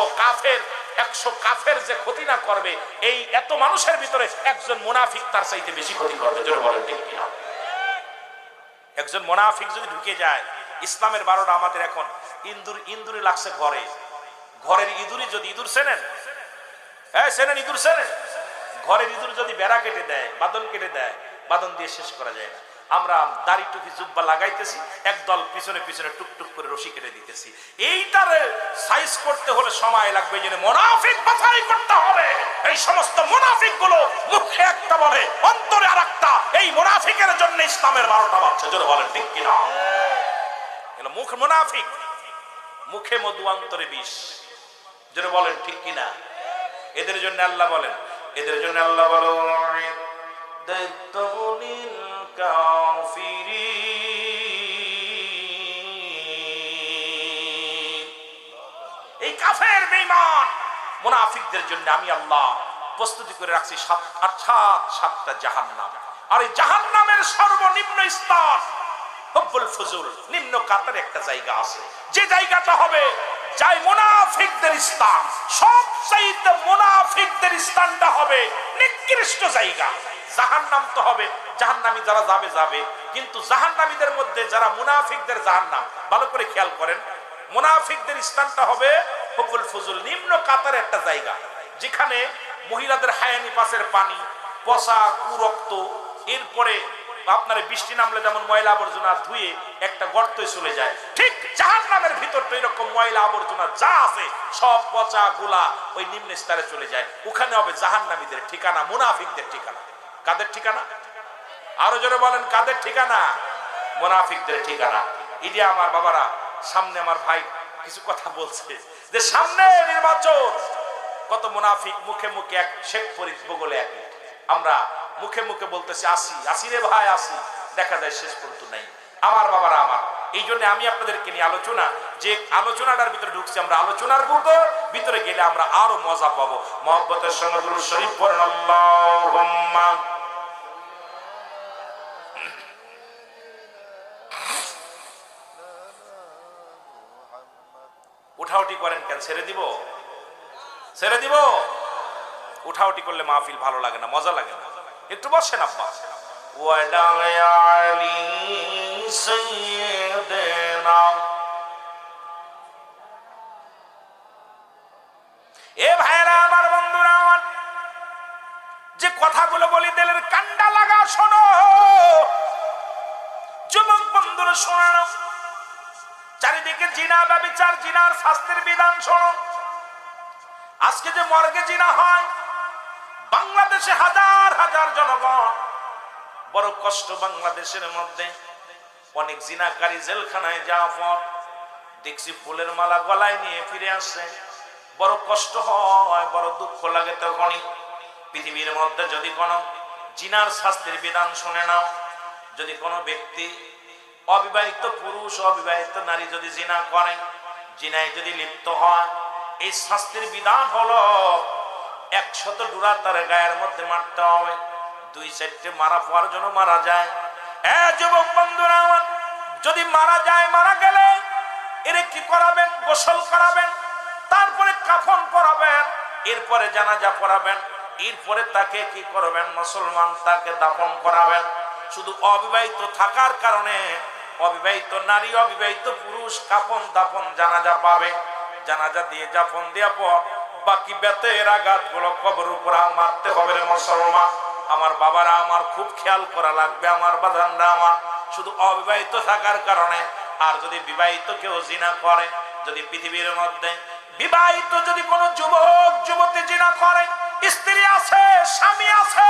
কাফের যে ক্ষতি না করবে, এই এত মানুষের ভিতরে একজন মুনাফিক তার চাইতে বেশি ক্ষতি করবে, জোরে বলেন ঠিক কিনা? একজন মুনাফিক যদি ঢুকে যায়, ইসলামের 12টা আমাদের এখন ইন্দুরি লাগছে ঘরের ইঁদুরি যদি, ইঁদুর চেনেন? চেনেন ইঁদুর? চেনেন? ঘরের ইঁদুর যদি বেড়া কেটে দেয়, বাঁধন কেটে দেয়, বাঁধন দিয়ে শেষ করা যায় না। আমরা দাড়ি টুপি জুব্বা লাগাইতেছি, একদল পিছনে পিছনে টুকটুক করে রশি কেটে দিতেছি। এইটারে সাইজ করতে হলে সময় লাগবে, যেন মুনাফিক বাছাই করতে হবে। এই সমস্ত মুনাফিক গুলো মুখে একটা বলে, অন্তরে আরেকটা। এই মুনাফিকের জন্য ইসলামের 12টা বাজছে, জোরে বলেন ঠিক কিনা? এগুলো মুখ মুনাফিক, মুখে মধু অন্তরে বিষ, জোরে বলেন ঠিক কিনা? এদের জন্য আল্লাহ বলেন, এদের জন্য আল্লাহ বলেন দায়িত্বনীল কাফিরিন। এই কাফের বেঈমান মুনাফিকদের জন্য আমি আল্লাহ প্রস্তুতি করে রাখছি 7টা জাহান্নাম। আর এই জাহান্নামের সর্বনিম্ন স্তর হুব্বুল ফুজুল, নিম্ন কাতার একটা জায়গা আছে, যে জায়গাটা হবে যাই মুনাফিকদের স্থান, সবচাইতে মুনাফিকদের স্থানটা হবে নিকৃষ্ট জায়গা। জাহান্নাম তো হবে, জাহান্নামী যারা যাবে, কিন্তু জাহান্নামীদের মধ্যে যারা মুনাফিকদের জাহান্নাম, ভালো করে খেয়াল করেন, মুনাফিকদের স্থানটা হবে হুব্বুল ফুজুল, নিম্ন কাতার একটা জায়গা, যেখানে মহিলাদের হায়ানি পাশের পানি, পচা কুরক্ত, এরপরে আপনার বৃষ্টি নামলে যেমন ময়লা আবর্জনা ধুয়ে একটা গর্তে চলে যায়, ঠিক জাহান্নামের ভিতরটা এরকম ময়লা আবর্জনা যা আছে সব পচা গুলা ওই নিম্ন স্তরে চলে যায়। ওখানে হবে জাহান্নামীদের ঠিকানা, মুনাফিকদের ঠিকানা। কাদের ঠিকানা? আরো জোরে বলেন, কাদের ঠিকানা? মুনাফিকদের ঠিকানা। ইডি আমার বাবারা, সামনে আমার ভাই কিছু কথা বলছে যে সামনে নির্বাচন, কত মুনাফিক মুখে মুখে এক শেখ ফরিদ বগলে এক, আমরা মুখে মুখে বলতেছি আসি রে ভাই আসি, দেখা যায় শেষ পর্যন্ত নাই। আমার বাবারা আমার, এই জন্য আমি আপনাদেরকে নিয়ে আলোচনা, যে আলোচনাটার ভিতরে ঢুকছি, আমরা আলোচনার ভিতরে গেলে আমরা আরো মজা পাবো। মহব্বতের সঙ্গে দুরূদ শরীফ পড়েন, আল্লাহুম্মা। উঠাউটি করেন কেন? ছেড়ে দিব? উঠাউটি করলে মাহফিল ভালো লাগে না, মজা লাগে না। একটু বসেন আব্বা। এ ভাইরা আমার, বন্ধুরা আমার, যে কথাগুলো বলি দিলের কান্ডা লাগা শোনো, যুবক বন্ধুরা শোনো, চারিদিকে জিনা ব্যভিচার, জিনার শাস্তির বিধান শোনো। আজকে যে মর্গে জিনা হয়, বাংলাদেশে হাজার হাজার জনগণ, বড় কষ্ট বাংলাদেশের মধ্যে। অনেক জিনাকারী জেলখানায় যাওয়ার পর দেখছি ফুলের মালা গলায় নিয়ে ফিরে আসছে, বড় কষ্ট হয়, বড় দুঃখ লাগে। তখনই পৃথিবীর মধ্যে যদি কোনো জিনার শাস্তির বিধান শুনে নাও, যদি কোনো ব্যক্তি, অবিবাহিত পুরুষ অবিবাহিত নারী যদি জিনা করে, জিনায় যদি লিপ্ত হয়, এই শাস্তির বিধান হলো 100 ডুরা তার গায়ের মধ্যে মারতে হবে। 2-4টে মারা পড়ার জন্য মারা যায়। যুবক বন্ধুরা আমার, যদি মারা যায়, মারা গেলে এর কি করাবেন? গোসল করাবেন, তারপরে কাফন পরাবেন, এরপরে জানাজা পড়াবেন, এরপরে তাকে কি করবেন? মুসলমান তাকে দাফন করাবেন। শুধু অবিবাহিত থাকার কারণে অবিবাহিত নারী, অবিবাহিত পুরুষ কাফন দাফন জানাজা পাবে। জানাজা দিয়ে দাফন দেওয়ার পর বাকি বেতের আঘাত গুলো কবর উপর মারতে হবে রে মুসলমান। আমার বাবারা আমার খুব খেয়াল করা লাগবে, আমার বাজানরা আমার। শুধু অবিবাহিত থাকার কারণে, আর যদি বিবাহিত কেউ জিনা করে, যদি পৃথিবীর মধ্যে বিবাহিত যদি কোনো যুবক যুবতী জিনা করে, স্ত্রী আছে, স্বামী আছে,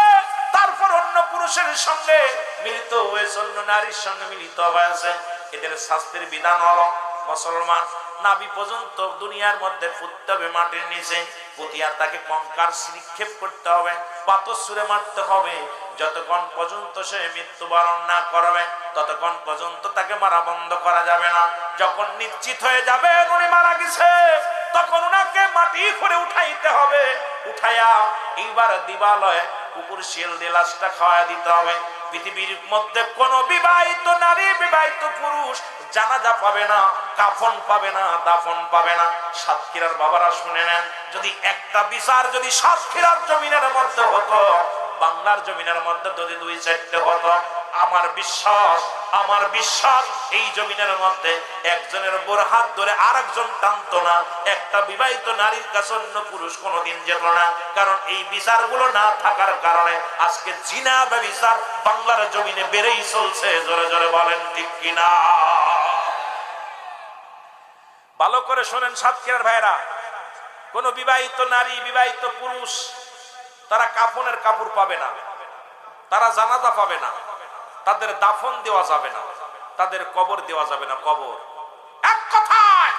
তারপর অন্য পুরুষের সঙ্গে মিলিত হয়েছে, অন্য নারীর সঙ্গে মিলিত হয়েছে, এদের শাস্তির বিধান হলো মুসলমান নাভি পর্যন্ত দুনিয়ার মধ্যে পুঁততে হবে মাটির নিচে, পুঁতিয়া তাকে কঙ্কার নিক্ষেপ করতে হবে, পাথর ছুঁড়ে মারতে হবে। যতক্ষণ পর্যন্ত সে মৃত্যুবরণ না করবে ততক্ষণ পর্যন্ত তাকে মারা বন্ধ করা যাবে না। যখন নিশ্চিত হয়ে যাবে উনি মারা গেছে, তখন উনাকে মাটি করে উঠাইতে হবে। উঠাইয়া এইবার দিবালয়ে কুকুর শিয়াল দিয়ে লাশটা খাওয়া দিতে হবে। পৃথিবীর মধ্যে কোন বিবাহিত নারী, বিবাহিত পুরুষ জানাজা পাবে না, কাফন পাবে না, দাফন পাবে না। সাতক্ষীরার বাবারা শুনে নেন, যদি একটা বিচার যদি সাতক্ষীরার জমিনের মধ্যে হতো, বাংলার জমিনের মধ্যে যদি 2-4টে হতো, আমার বিশ্বাস এই জমিনের মধ্যে একজনের বোর হাত ধরে আরেকজন টানতো না, একটা বিবাহিত নারীর কাছে অন্য পুরুষ কোনোদিন যেত না। কারণ এই বিচারগুলো না থাকার কারণে আজকে জিনা ব্যভিচার বাংলার জমিনে বেড়েই চলছে। জোরে জোরে বলেন ঠিক কিনা? ভালো করে শোনেন সাতক্ষীরার ভাইরা, কোন বিবাহিত নারী, বিবাহিত পুরুষ তারা কাফনের কাপড় পাবে না, তারা জানাজা পাবে না, তাদের দাফন দেওয়া যাবে না, তাদের কবর দেওয়া যাবে না। কবর এক কথায়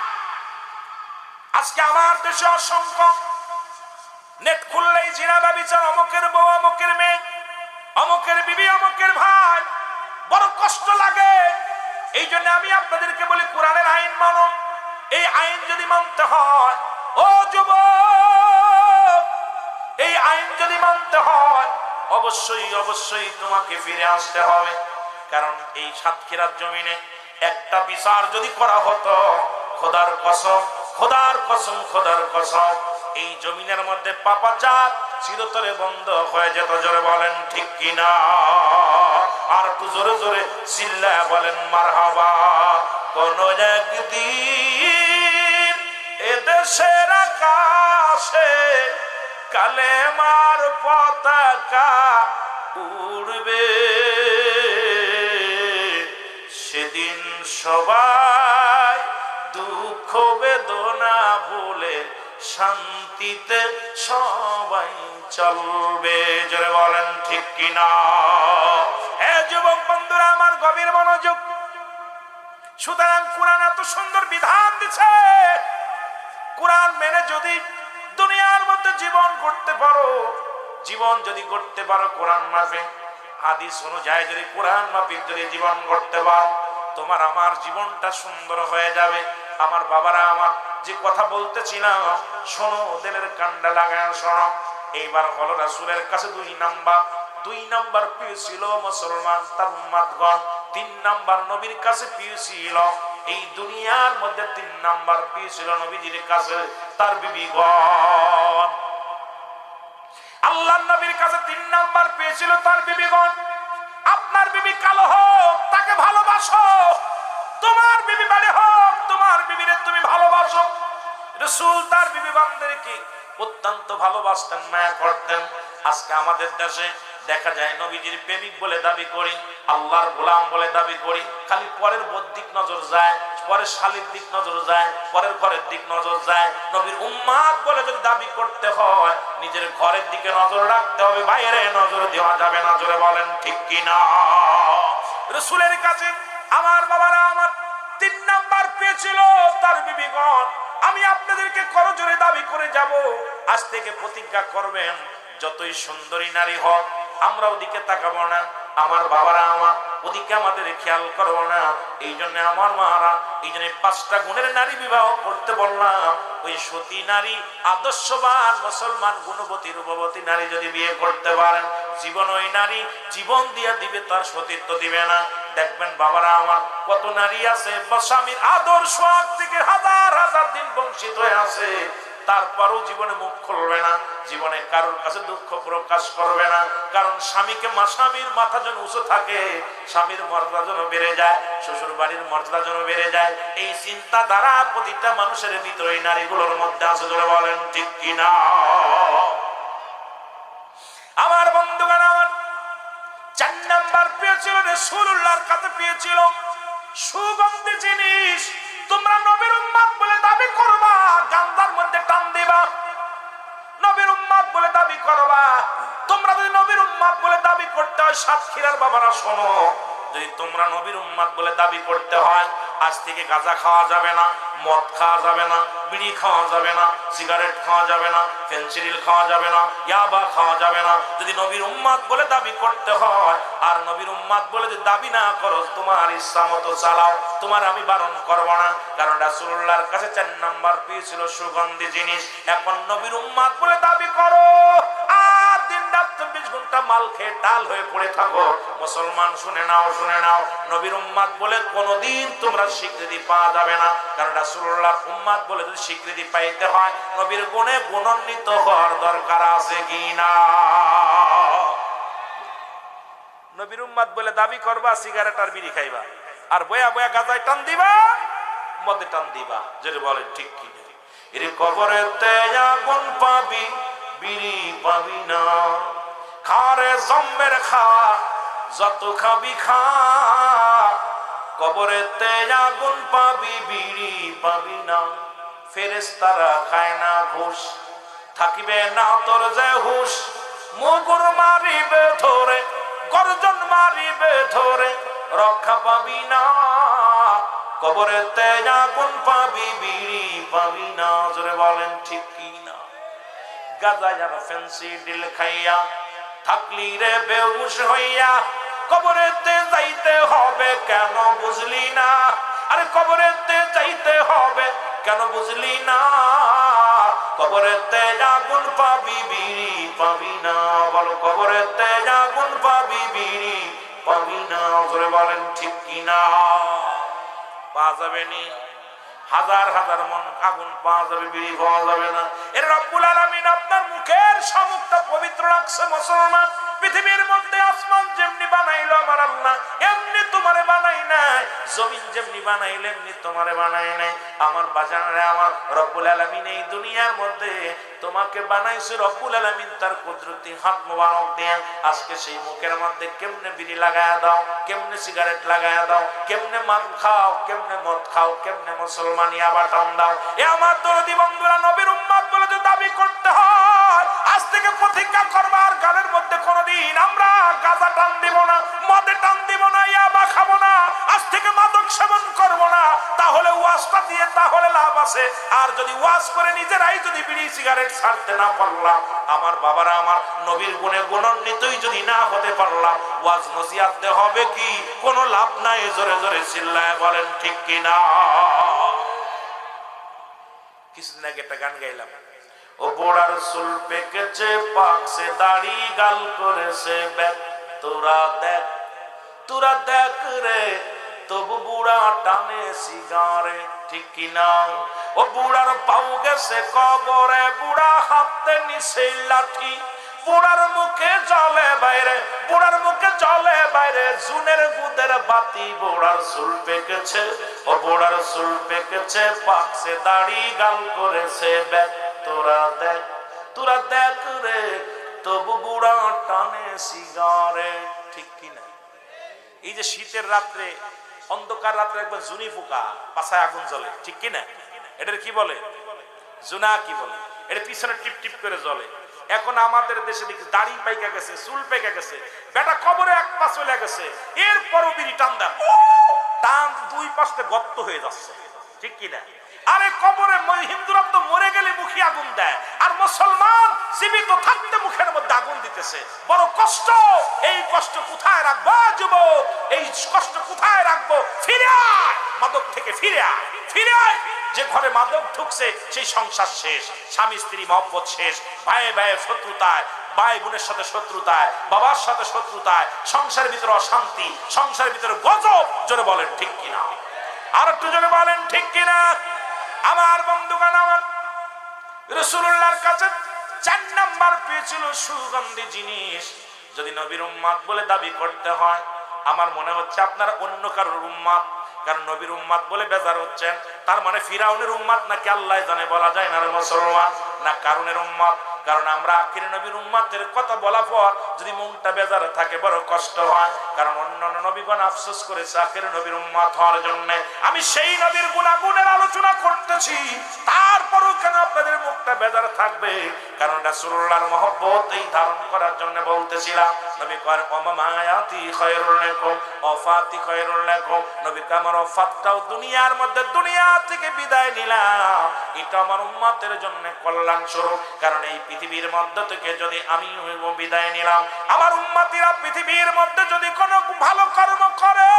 আজকে আমার দেশে অসংখ্য নেট খুললেই জিনা ব্যভিচার, অমুকের বউ, অমুকের মেয়ে, অমুকের বিবি, অমুকের ভাই, বড় কষ্ট লাগে। এই জন্য আমি আপনাদেরকে বলি, কোরআনের আইন মানো। এই আইন যদি মানতে হয়, ও যুবক, এই আইন যদি মানতে হয়, অবশ্যই তোমাকে ফিরে আসতে হবে। কারণ এই সাতক্ষীরার জমিনে একটা বিচার যদি করা হতো, খোদার কসম, এই জমিনের মধ্যে পাপাচার চিরতরে বন্ধ হয়ে যেত। জোরে বলেন ঠিক কিনা? আর একটু জোরে জোরে চিল্লায়া বলেন মারহাবা। কোন একদিন এদেশের আকাশে কালেমার পতাকা উড়বে, সেদিন সবাই দুঃখ বেদনা ভুলে শান্তিতে সবাই চলবে। জোরে বলেন ঠিক কিনা? এ যুবক বন্ধুরা আমার, গভীর মনোযোগ। সুতরাং কোরআন এত সুন্দর বিধান দিচ্ছে, কোরআন মেনে যদি দুনিয়ার মধ্যে জীবন করতে পারো, জীবন যদি করতে পারো কোরআন মাফিক, হাদিস অনুযায়ী যদি কোরআন মাফিক যদি জীবন করতে পারো, তোমার আমার জীবনটা সুন্দর হয়ে যাবে। আমার বাবারা আমার, যে কথা বলতেছিলাম শোনো, দিলের কান্ডা লাগায় শোনো। এইবার হলো রাসূলের কাছে 2 নাম্বার প্রিয় ছিল মুসলমান তার উম্মতগণ, 3 নাম্বার নবীর কাছে প্রিয় ছিল। এই দুনিয়ার মধ্যে 3 নাম্বার প্রিয় ছিল নবীজির কাছে তার বিবিগণ। আল্লাহর নবীর কাছে 3 নাম্বার পেয়েছিল তার বিবিগণ। আপনার বিবি কালো হোক, তাকে ভালোবাসো। তোমার বিবি বাড়ি হোক, তোমার বিবিরে তুমি ভালোবাসো। রাসূল তার বিবিগণদেরকে অত্যন্ত ভালোবাসতেন, মায়া করতেন। আজকে আমাদের দেশে দেখা যায় নবীজির প্রেমিক বলে দাবি করি, আল্লাহর গোলাম বলে দাবি করি, খালি পরের দিক নজর যায়, পরের শালীর দিক নজর যায়, পরের ঘরের দিক নজর যায়। নবীর উম্মাত বলে যদি দাবি করতে হয়, নিজের ঘরের দিকে নজর রাখতে হবে, বাইরে নজর দেওয়া যাবে না। জোরে বলেন ঠিক কিনা? রাসূলের কাছে আমার বাবারা আমার 3 নাম্বার পেয়েছিল তার বিবিগণ। আমি আপনাদেরকে করজোরে দাবি করে যাব, আজ থেকে প্রতিজ্ঞা করবেন, যতই সুন্দরী নারী হোক আমরা ওদিকে তাকাবো না। আমার বাবারা আমার, ওদিকে আমাদের খেয়াল করো না। এই জন্য আমার মারা, এই জন্য 5টা গুণের নারী বিবাহ করতে বললাম। ওই সতী নারী, আদর্শবান মুসলমান গুণবতী রূপবতী নারী যদি বিয়ে করতে পারেন, জীবন ওই নারী জীবন দিয়া দিবে, তার সতীত্ব দিবে না। দেখবেন বাবারা আমার, কত নারী আছে স্বামীর আদর্শ থেকে হাজার হাজার দিন বঞ্চিত হয়ে আছে, তারপরও জীবনে মুখ খুলবে না, জীবনে কারোর কাছে দুঃখ প্রকাশ করবে না। কারণ স্বামীকে স্বামীর মাথা যেন উঁচু থাকে, স্বামীর মর্যাদা যেন বেড়ে যায়, শ্বশুর বাড়ির মর্যাদা যেন বেড়ে যায়, এই চিন্তা দ্বারা প্রতিটা মানুষের ভিতরে এই নারীগুলোর মধ্যে আছে। ধরে বলেন ঠিক কিনা? আমার বন্ধুগণ, আমার 4 নাম্বার পেয়েছিল রাসূলুল্লাহর কাছে, পেয়েছিল সুগন্ধি জিনিস। তোমরা নবীর উম্মত বলে দাবি করবা, গান্ধার মধ্যে টান দিবা। নবীর উম্মত বলে দাবি করবা। তোমরা যদি নবীর উম্মত বলে দাবি করতে হয়, সাতক্ষীরার বাবারা শোনো, যদি তোমরা নবীর উম্মত বলে দাবি করতে হয়, আজ থেকে গাঁজা খাওয়া যাবে না, মদ খাওয়া যাবে না, বিড়ি খাওয়া যাবে না, সিগারেট খাওয়া যাবে না, ফেন্সিডিল খাওয়া যাবে না, ইয়াবা খাওয়া যাবে না। যদি নবীর উম্মত বলে দাবি করতে হয়, আর নবীর উম্মত বলে যদি দাবি না করো, তোমার ইচ্ছা মতো চালাও, তোমার আমি বারণ করব না। কারণ রাসূলুল্লাহর কাছে 4 নাম্বার পেয়েছিল সুগন্ধি জিনিস। এখন নবীর উম্মত বলে দাবি করো, আর দিন রাত 24 ঘন্টা মাল খেয়ে ডাল হয়ে পড়ে থাকো। মুসলমান শুনে নাও, শুনে নাও, নবীর উম্মত বলে কোনোদিন তোমরা স্বীকৃতি পাওয়া যাবে না। কারণ রাসূলুল্লাহর উম্মত বলে যদি স্বীকৃতি পাইতে হয়, নবীর গুণে গুণান্বিত হওয়ার দরকার আছে কি না? নবীর উম্মত বলে দাবি করবা, সিগারেট আর বিড়ি খাইবা, আর বয়া বয়া গাজায় টান দিবা, মদে টান দিবা। যদি বলেন ঠিক কি না? এর কবরেতে আগুন পাবি, বিড়ি পাবি না। খারে জম্মের খা, যত খাবি খা, কবরেতে আগুন পাবি, বিড়ি পাবি না। ফেরেশতারা খায় না ঘুষ, থাকিবে না তোর যে হুশ। মুগুর মারিবে ধরে, গর্জন মারিবে ধরে, রক্ষা পাবি না। কবরেতে আগুন পাবি, বিড়ি পাবি না। জোরে বলেন ঠিক কি না? গাঁজা আর ফেন্সিডিল খাইয়া থাকলি রে বেহুশ হইয়া, কবরেতে যাইতে হবে কেন বুঝলি না? আরে কবরেতে যাইতে হবে কেন বুঝলি না? কবরেতে আগুন পাবি, বিড়ি পাবি না। বলো কবরেতে আগুন পাবি, বিড়ি পাবি না। জোরে বলেন ঠিক কিনা? পাওয়া যাবে নি? হাজার হাজার মন আগুন পাওয়া যাবে, বিড়ি পাওয়া যাবে না। এর রব্বুল আলামিন আপনার মুখের সম্মুখটা পবিত্র রাখছে। মুসলমান, পৃথিবীর মধ্যে আসমান যেমনি বানাইলো আমার আল্লাহ, এমনি তোমারে বানাই নাই। জমিন যেমনি বানাইলে এমনি তোমারে বানাই নাই। আমার বাজারে আমার রব্বুল আলামিন এই দুনিয়ার মধ্যে তোমাকে বানাইছে। রব্বুল আলামিন তার কুদরতি হাত মোবারক দিয়ে আজকে সেই মুখের মধ্যে কেমনে বিড়ি লাগায়া দাও, কেমনে সিগারেট লাগায়া দাও, কেমনে মান খাও, কেমনে মদ খাও, কেমনে মুসলমানি আবার টান দাও। এ আমার দরদি বন্ধুরা, নবীর উম্মত বলে যে দাবি করতে হয়, আজ থেকে প্রতিজ্ঞা করবার গালের মধ্যে কোনোদিন আমরা গাঁজা টান দিব না, মদে টান দিব না, ইয়াবা খাবো না, আজ থেকে মাদক সেবন করব না। তাহলে ওয়াজটা দিয়ে তাহলে লাভ আছে। আর যদি ওয়াজ করে নিজেরাই যদি বিড়ি সিগারেট ছাড়তে না পারলাম, আমার বাবারা আমার নবীর গুণে গুণান্বিতই যদি না হতে পারলাম, ওয়াজ নসিহত দে হবে কি? কোনো লাভ নাই। জোরে জোরে চিল্লায় বলেন ঠিক কিনা? কিছুদিন আগে একটা গান গাইলাম, ও বুড়ার চুল পেকেছে, পাকছে দাড়ি, গাল করেছে ব্যাক, তোরা দেখ, তোরা দেখ রে, তবু বুড়া টানে সিগারেট। ঠিক কিনা? ও বুড়ার পাও গেছে কবরে, বুড়া হাতে নিছে লাঠি, বুড়ার মুখে জলে বাইরে, বুড়ার মুখে জলে বাইরে, জুনের গুদের বাতি। বুড়ার চুল পেকেছে, ও বুড়ার চুল পেকেছে, পাকছে দাড়ি, গাল করেছে ব্যাক, তোরা দেখ, তোরা দেখ রে, তবু বুড়া টানে সিগারেট। ঠিক কিনা? এই যে শীতের রাত্রে, অন্ধকার রাত্রে একবার জুনি ফুকা, পাছায় আগুন জ্বলে। ঠিক কিনা? এটার কি বলে? জুনা কি বলে? এটা পিছনে টিপ টিপ করে জ্বলে। এখন আমাদের দেশে দেখি দাড়ি পাইকা গেছে, চুল পাইকা গেছে, বেটা কবরে এক পা চলে গেছে, এরপরও বিড়ি টান দেয়, টান 2 পাশে গর্ত হয়ে যাচ্ছে। ঠিক কিনা? আরে কবরে হিন্দুরা তো মরে গেলে মুখে আগুন দেয়, আর মুসলমান জীবিত থাকতে মুখের মধ্যে আগুন দিতেছে, বড় কষ্ট। এই কষ্ট কোথায় রাখবো যুবক? এই কষ্ট কোথায় রাখবো? ফিরে আয়, মাদক থেকে ফিরে আয়, ফিরে আয়। যে ঘরে মাদক ঢুকছে সেই সংসার শেষ, স্বামী স্ত্রী মহব্বত শেষ, ভাইয়ে ভাইয়ে শত্রুতায়, ভাই বোনের সাথে শত্রুতায়, বাবার সাথে শত্রুতায়, সংসারের ভিতরে অশান্তি, সংসারের ভিতরে গজব। জোরে বলেন ঠিক কিনা? আর একটু জোরে বলেন ঠিক কিনা? আমার বন্ধুগণ, আমার রাসূলুল্লাহর কাছে 4 নাম্বার পেয়েছিল সুগন্ধি জিনিস। যদি নবীর উম্মত বলে দাবি করতে হয়, আমার মনে হচ্ছে আপনারা অন্য কারোর উম্মত, কারণ নবীর উম্মত বলে বেজার হচ্ছেন। তার মানে ফিরাউনের উম্মত নাকি আল্লাহ জানে, বলা যায় না মুসলমান, না কারণের উম্মত। কারণ আমরা আখির নবীর উম্মতের কথা বলা পর যদি মনটা বেজারে থাকে বড় কষ্ট হয়, কারণ অন্যান্য নবীগণ আফসোস করেছে আখির নবীর উম্মত হওয়ার জন্য। আমি সেই নবীর গুণাগুণের আলোচনা করতেছি, তারপরও কেন আপনাদের মুখটা বেজার থাকবে? কারণ রাসূলুল্লাহর মহব্বত এই ধারণ করার জন্য বলতেছিলাম। নবী কয় ওমামায়াতি খায়রুল লাকুম ওয়াফাতি খায়রুল লাকুম, নবী কয় আমার ওয়াফাতটাও দুনিয়ার মধ্যে, দুনিয়া থেকে বিদায় নিলাম, এটা আমার উম্মতের জন্য কল্যাণ স্বরূপ। কারণ এই পৃথিবীর মধ্যে থেকে যদি আমি বিদায় নিলাম, আমার উম্মতিরা পৃথিবীর মধ্যে যদি কোনো ভালো কর্ম করে,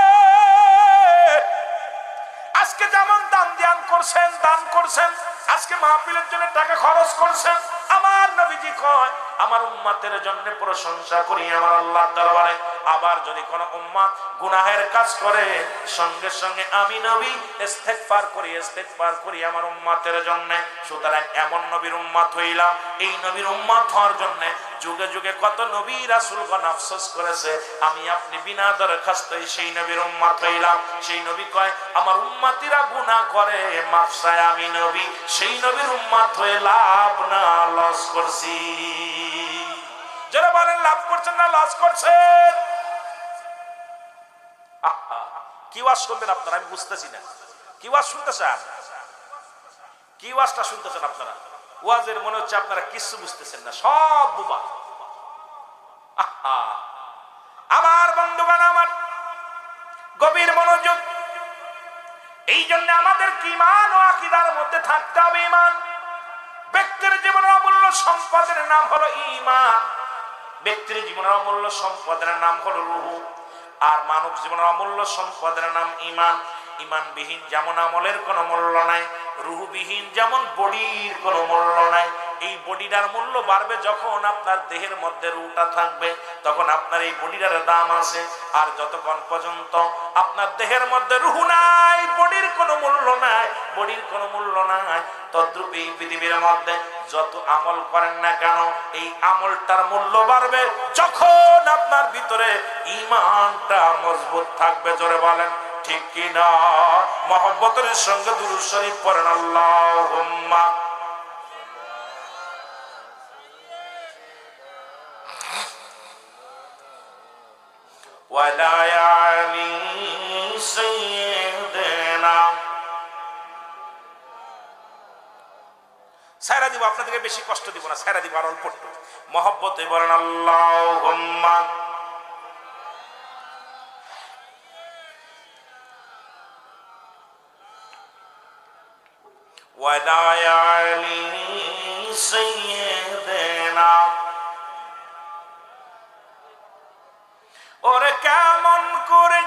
আজকে যেমন দান করছেন, আজকে মাহফিলের জন্য টাকা খরচ করছেন, আমার নবীজি কয় আমার উম্মতের জন্য প্রশংসা করি আমার আল্লাহর দরবারে। আবার যদি কোন উম্মত গুনাহের কাজ করে, সঙ্গে সঙ্গে আমি নবী ইস্তেগফার করি আমার উম্মতের জন্য। সুতরাং এমন নবীর উম্মত হইলাম, এই নবীর উম্মত হওয়ার জন্য যুগে যুগে কত নবী রাসূলগণ আফসোস করেছে, আমি আপনি বিনা দরখাস্তই সেই নবীর উম্মত হইলাম। সেই নবী কয় আমার উম্মতিরা গুনাহ করে, মাফ চায় আমি নবী সেই নবীর উম্মত হয়ে লাভ না লস করছি। যারা বলেন লাভ করছেন না লস করছেন? কি ওয়াজ শুনবেন আপনারা? আমি বুঝতেছি না কি ওয়াজ শুনতেছেন, কি ওয়াজটা শুনতেছেন আপনারা? ওয়াজের মনে হচ্ছে আপনারা কিছু বুঝতেছেন না, সব বুবা। আমার বন্ধুগণ, আমার গভীর মনোযোগ। এই জন্য আমাদের কি ঈমান ও আকীদার মধ্যে থাকতে হবে ঈমান। ব্যক্তির জীবনের অমূল্য সম্পদের নাম হলো ঈমান, ব্যক্তির জীবনের অমূল্য সম্পদের নাম হলো রূহ, আর মানব জীবনের অমূল্য সম্পদের নাম ঈমান। ঈমানবিহীন যেমন আমলের কোনো মূল্য নাই, রূহবিহীন যেমন বডির কোনো মূল্য নাই। এই বডিটার মূল্য বাড়বে যখন আপনার দেহের মধ্যে রূহটা থাকবে, তখন আপনার এই বডিটার দাম আছে। আর যতক্ষণ পর্যন্ত আপনার দেহের মধ্যে রূহ নাই, বডির কোনো মূল্য নাই, বডির কোনো মূল্য নাই, তদ্রূপ এই পৃথিবীর মধ্যে যত আমল করেন না কেন, এই আমলটার মূল্য বাড়বে যখন আপনার ভিতরে ঈমানটা মজবুত থাকবে। জোরে বলেন ঠিক কিনা? মহব্বতের সঙ্গে দুরূদ শরীফ পড়েন আল্লাহুম্মা। ওয়ালা আলি সাইয়্যিদিনা। সাইরা দিব, আপনাদেরকে বেশি কষ্ট দিব না, সাইরা দিব আর অল্প একটু। মহব্বতে বলেন আল্লাহুম্মা ওয়ালা আলি সাইয়্যিদিনা। ওরে কেমন করে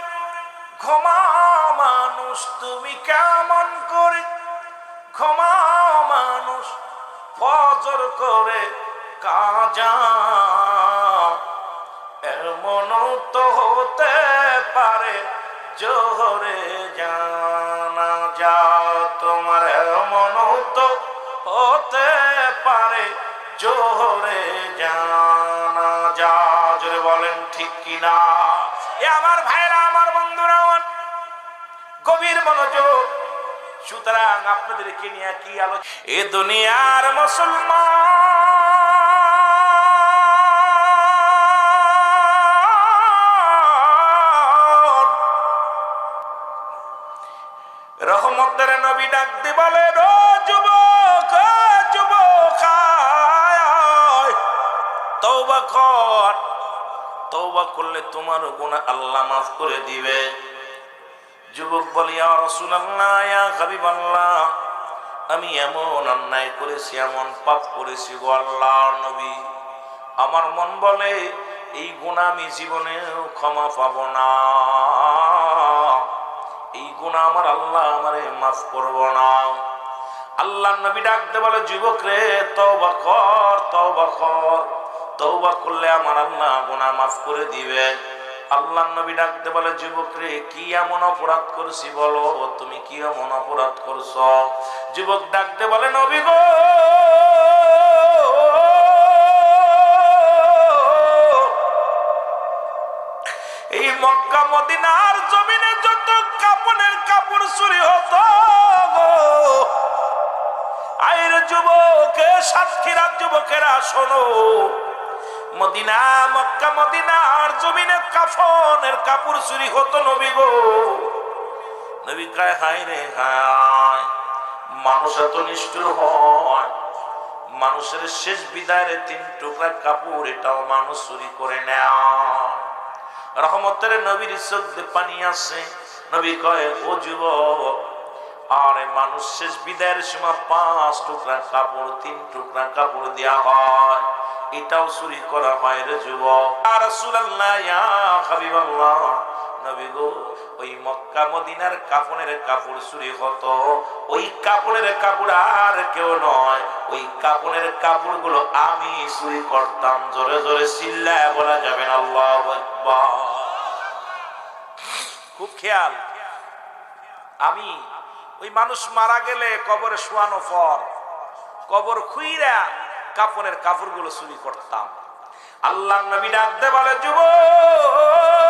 ঘুমাও মানুষ, তুমি কেমন করে ঘুমাও মানুষ, ফজর করে কাজা, এমন তো হতে পারে জোহরে জানাজা তোমার, এমন তো হতে পারে জোহরে জানাজা। জোরে বলেন ঠিক কিনা? এ আমার ভাইরা, আমার বন্ধুরা, আমার গভীর মনোযোগ। সুতরাং আপনাদেরকে নিয়ে কি আলোচনা? এ দুনিয়ার মুসলমান রহমতের নবী ডাক দি বলে, ও যুবক, যুবক, তওবা কর, তওবা করলে তোমার গুনাহ আল্লাহ মাফ করে দিবে। যুবক বলে, ইয়া রাসূলুল্লাহ, ইয়া হাবিবাল্লাহ, আমি এমন অন্যায় করেছি, এমন পাপ করেছি গো আল্লাহর নবী, আমার মন বলে এই গুনাহ আমি জীবনেও ক্ষমা পাবো না, এই গুনাহ আমার আল্লাহ আমারে মাফ করবো না। আল্লাহর নবী ডাকতে বলে, যুবক রে তওবা কর, তওবা কর, তওবা করলে আমার আল্লাহ গুনাহ মাফ করে দিবে। আল্লাহর নবী ডাকতে বলে, যুবক রে কি এমন অপরাধ করছি বলো, তুমি কি এমন অপরাধ করছো? যুবক ডাকতে বলে, নবী গো এই মক্কা মদিনার জমিনে যত কাপড়ের কাপড় চুরি হতো গো, আইরে যুবকে সাতক্ষীরা যুবকেরা শোনো, মদিনা মক্কা মদিনার জমিনে কাফনের কাপড় চুরি হতো নবী গো। নবী কয় হায় রে হায়, মানুষ এত নিষ্ঠুর হয়, মানুষের শেষ বিদায়ের 3 টুকরা কাপড় এটাও মানুষ চুরি করে নেয়। রহমতের নবীর চোখ দিয়ে পানি আসে। নবী কয়, ও যুবক, আরে মানুষ শেষ বিদায়ের সময় 5 টুকরা কাপড় 3 টুকরা কাপড় দেয়া হয়, এটাও চুরি করা হয় রে যুবক। ইয়া রাসূলুল্লাহ, ইয়া হাবিবাল্লাহ, নবী গো ওই মক্কা মদিনার কাফনের কাপড় চুরি হতো, ওই কাপড়ের কাপড় আর কেউ নয়, ওই কাপড়ের কাপড়গুলো আমি চুরি করতাম। জোরে জোরে চিল্লায় বলা যাবে না আল্লাহু আকবার। খুব খেয়াল, আমি ওই মানুষ মারা গেলে কবরে শোয়ানো পর কবর খুইরা কাফনের কাপড়গুলো চুরি করতাম। আল্লাহর নবী ডাকতে বলে, যুবক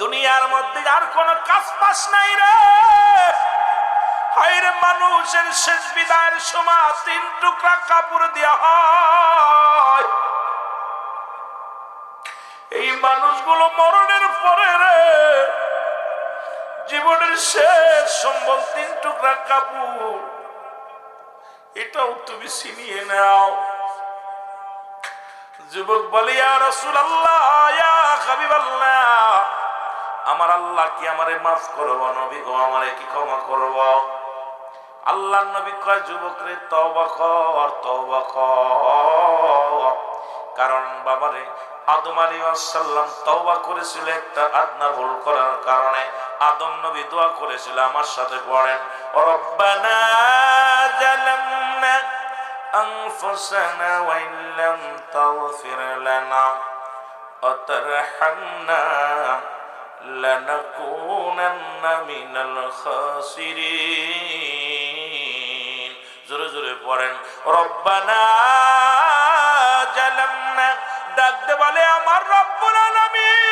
দুনিয়ার মধ্যে আর কোন কাজ পাস নাই রে, হায়রে মানুষের শেষ বিদায়ের সময় 3 টুকরা কাপড় দেয়া হয়, এই মানুষগুলো মরণের পরে রে জীবনের শেষ সম্বল 3 টুকরা কাপড়, এটাও তুমি ছিনিয়ে নাও। যুবক বলে, ইয়া রাসূলুল্লাহ, ইয়া হাবিবাল্লাহ, আমার আল্লাহ কি আমারে মাফ করব? নবী গো আমারে কি ক্ষমা করব? আল্লাহর নবী কয়, যুবক রে তওবা কর, তওবা কর, কারণ বাবারে আদম আলাইহিস সালাম তওবা করেছিল একটা আদনা ভুল করার কারণে। আদম নবী দোয়া করেছিল, আমার সাথে পড়েন, রব্বানা জালামনা আনফুসানা ওয়া ইল্লাম তাগফির লানা ওয়া তারহামনা লানাকুনান্না মিনাল খাসিরিন। জোরে জোরে পড়েন, রব্বানা জালামনা, ডাকতে বলে আমার রব্বুল আলামিন,